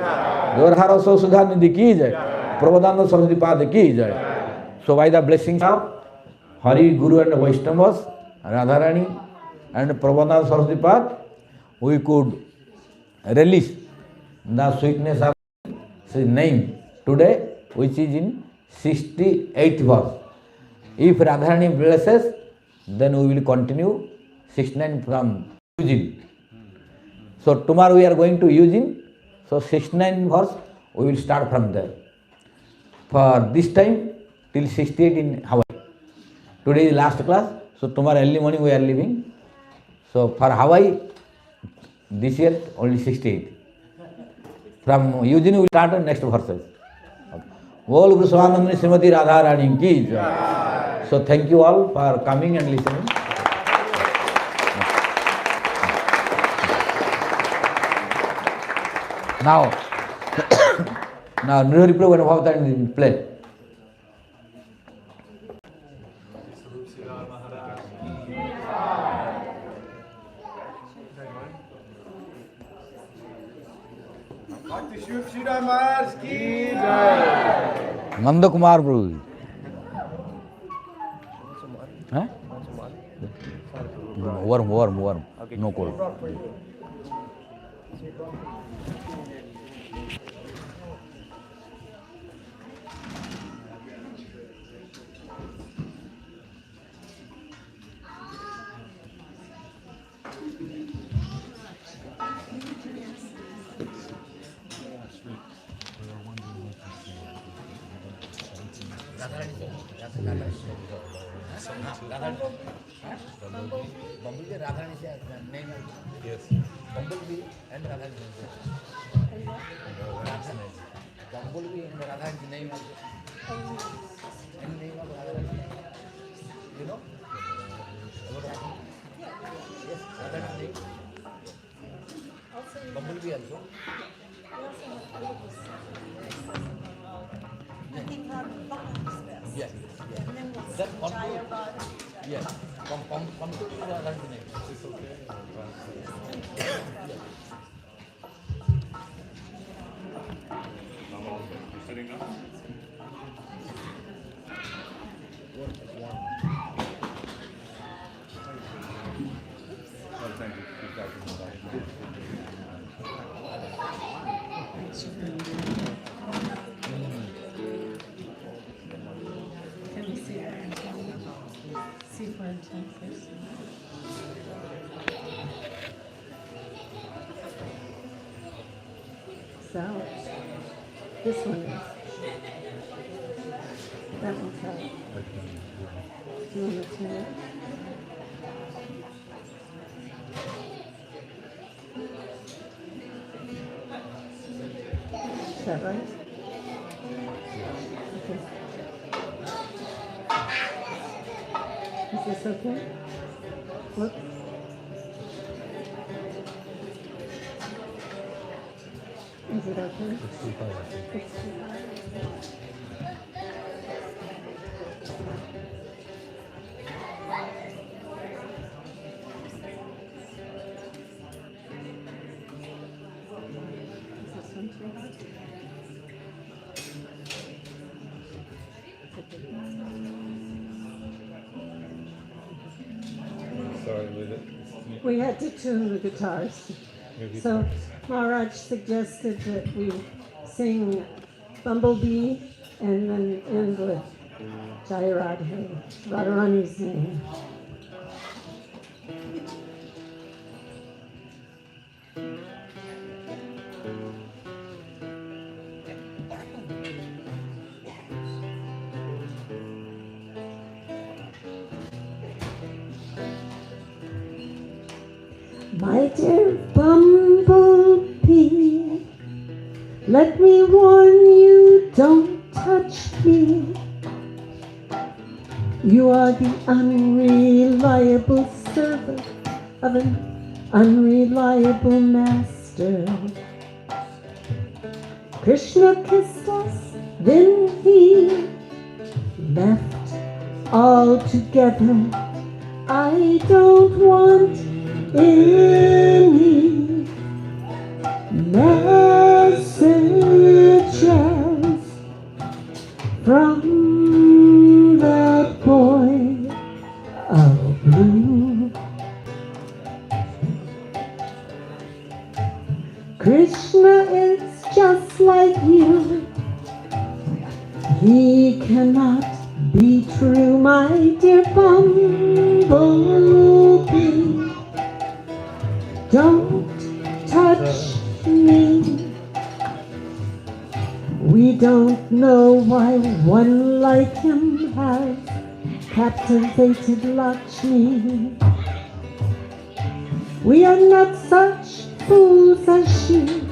Radha Rasa Sudha Nidhi की जय, Prabodhananda Sarasvati Thakur की जय. So by the blessings of Hari, Guru and Vaishnavas, Radharani and Prabodhananda Sarasvati Thakur, we could release the sweetness of His name today, which is in 68th verse. If Radharani blesses, then we will continue 69 from Eugene. So tomorrow we are going to Eugene, so 69 verse we will start from there. For this time till 68 in Hawaii. Today is last class, so tomorrow early morning we are leaving. So for Hawaii, this year only 68. From Eugene we will start the next verses. Bol Vrindavan Srimati Radha Rani ki jai. So thank you all for coming and listening. Now Nidhi Prabhu and Vaibhava play. Srila Maharaj ki jai. Nanda Kumar Prabhu. Huh? Warm. No cold. Bumblebee, Radharani name. Yes. Bumblebee and Radharani. Bumblebee and Radharani name also. And name of Radharani. You know? Yes, Radharani name. Bumblebee also. Yes. That yes. Come to the Radharani name. It's okay. Sitting up. Thank you. Can we see that? See for intent first. So, this one is. That one's out. You want to turn it? Is that right? Okay. Is this okay? Whoops. Is it okay? It's too high. It's too high. Is this one too high? Sorry with it. We had to tune the guitars. So Maharaj suggested that we sing Bumblebee and then end with Jai Radhe, Radharani's name. My dear Bumblebee, let me warn you, don't touch me. You are the unreliable servant of an unreliable master. Krishna kissed us, then he left altogether. I don't want any from that boy of blue. Krishna is just like you. He cannot be true, my dear bumblebee. Don't touch me. We don't know why one like him has captivated Lakshmi. We are not such fools as she.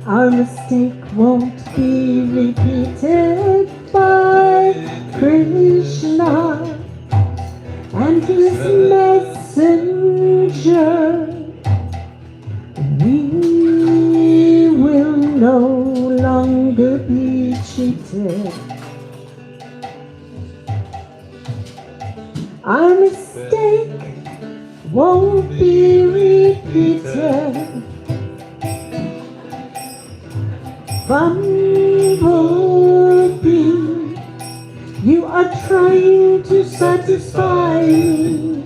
Our mistake won't be repeated by Krishna and his messenger. We will no longer be cheated. Our mistake won't be repeated. Bumblebee, you are trying to satisfy me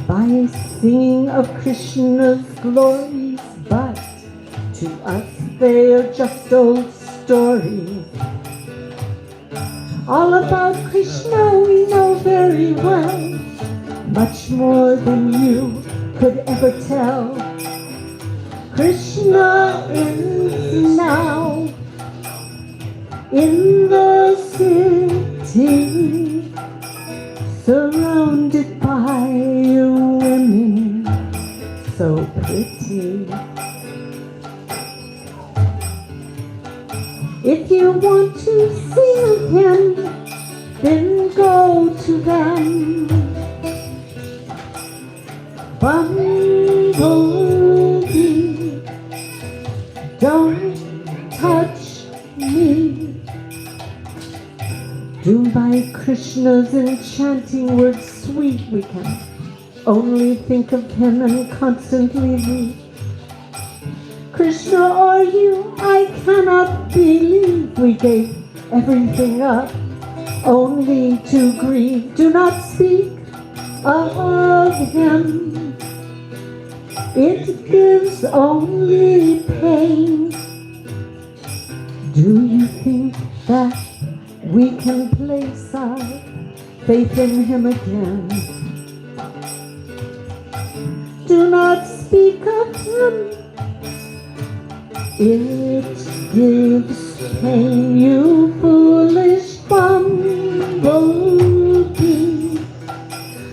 by singing of Krishna's glories, but to us they are just old stories. All about Krishna we know very well, much more than you could ever tell. Krishna is now in the city, surrounded by women so pretty. If you want to see him, then go to them. Bumblebee, don't touch me. Doomed by Krishna's enchanting words sweet, we can only think of him and constantly weep. Krishna or you, I cannot believe we gave everything up only to grieve. Do not speak of him. It gives only pain. Do you think that we can place our faith in him again? Do not speak of him. It gives pain, you foolish bumblebee.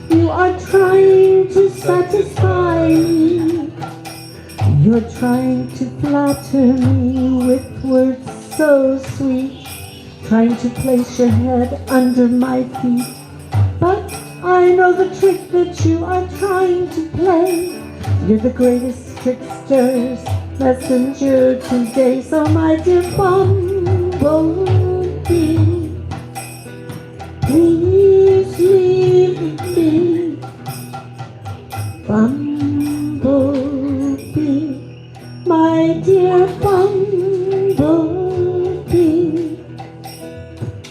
You are trying to satisfy me. You're trying to flatter me with words so sweet, trying to place your head under my feet. But I know the trick that you are trying to play. You're the greatest trickster's messenger today. So my dear bumblebee, please leave me. Bumblebee, my dear bumblebee,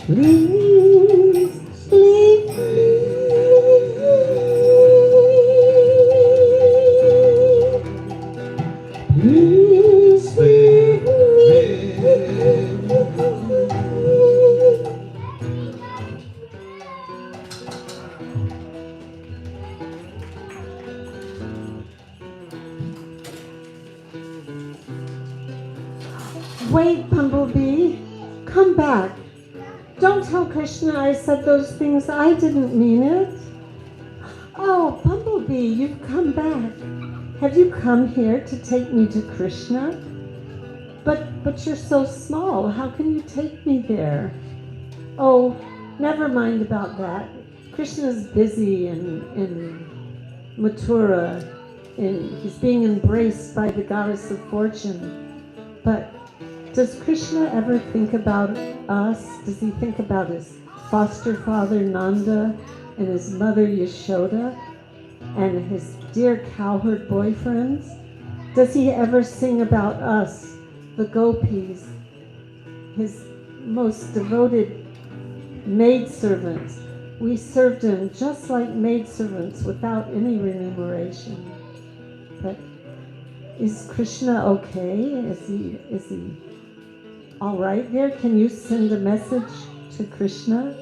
please leave me. Please leave me. Wait, Bumblebee, come back. Don't tell Krishna I said those things. I didn't mean it. Oh, Bumblebee, you've come back. Have you come here to take me to Krishna? But you're so small. How can you take me there? Oh, never mind about that. Krishna's busy in Mathura, and he's being embraced by the goddess of fortune. But does Krishna ever think about us? Does he think about his foster father Nanda and his mother Yashoda and his dear cowherd boyfriends? Does he ever sing about us, the gopis, his most devoted maidservants. We served him just like maidservants without any remuneration. But is Krishna okay? Is he all right there? Can you send a message to Krishna?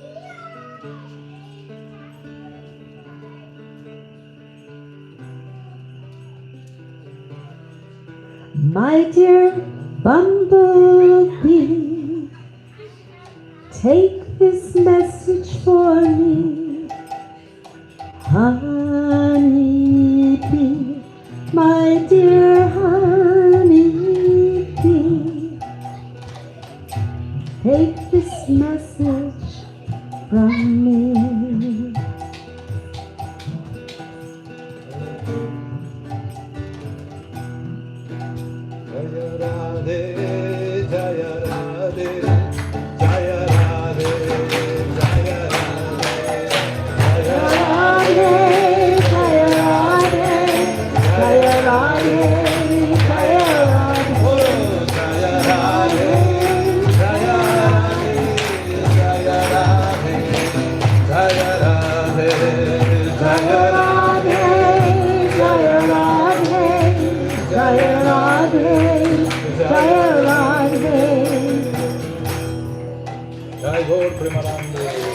My dear bumblebee, take this message for me. Honeybee, my dear honeybee, take this message from me. Jai Gaur Premanande.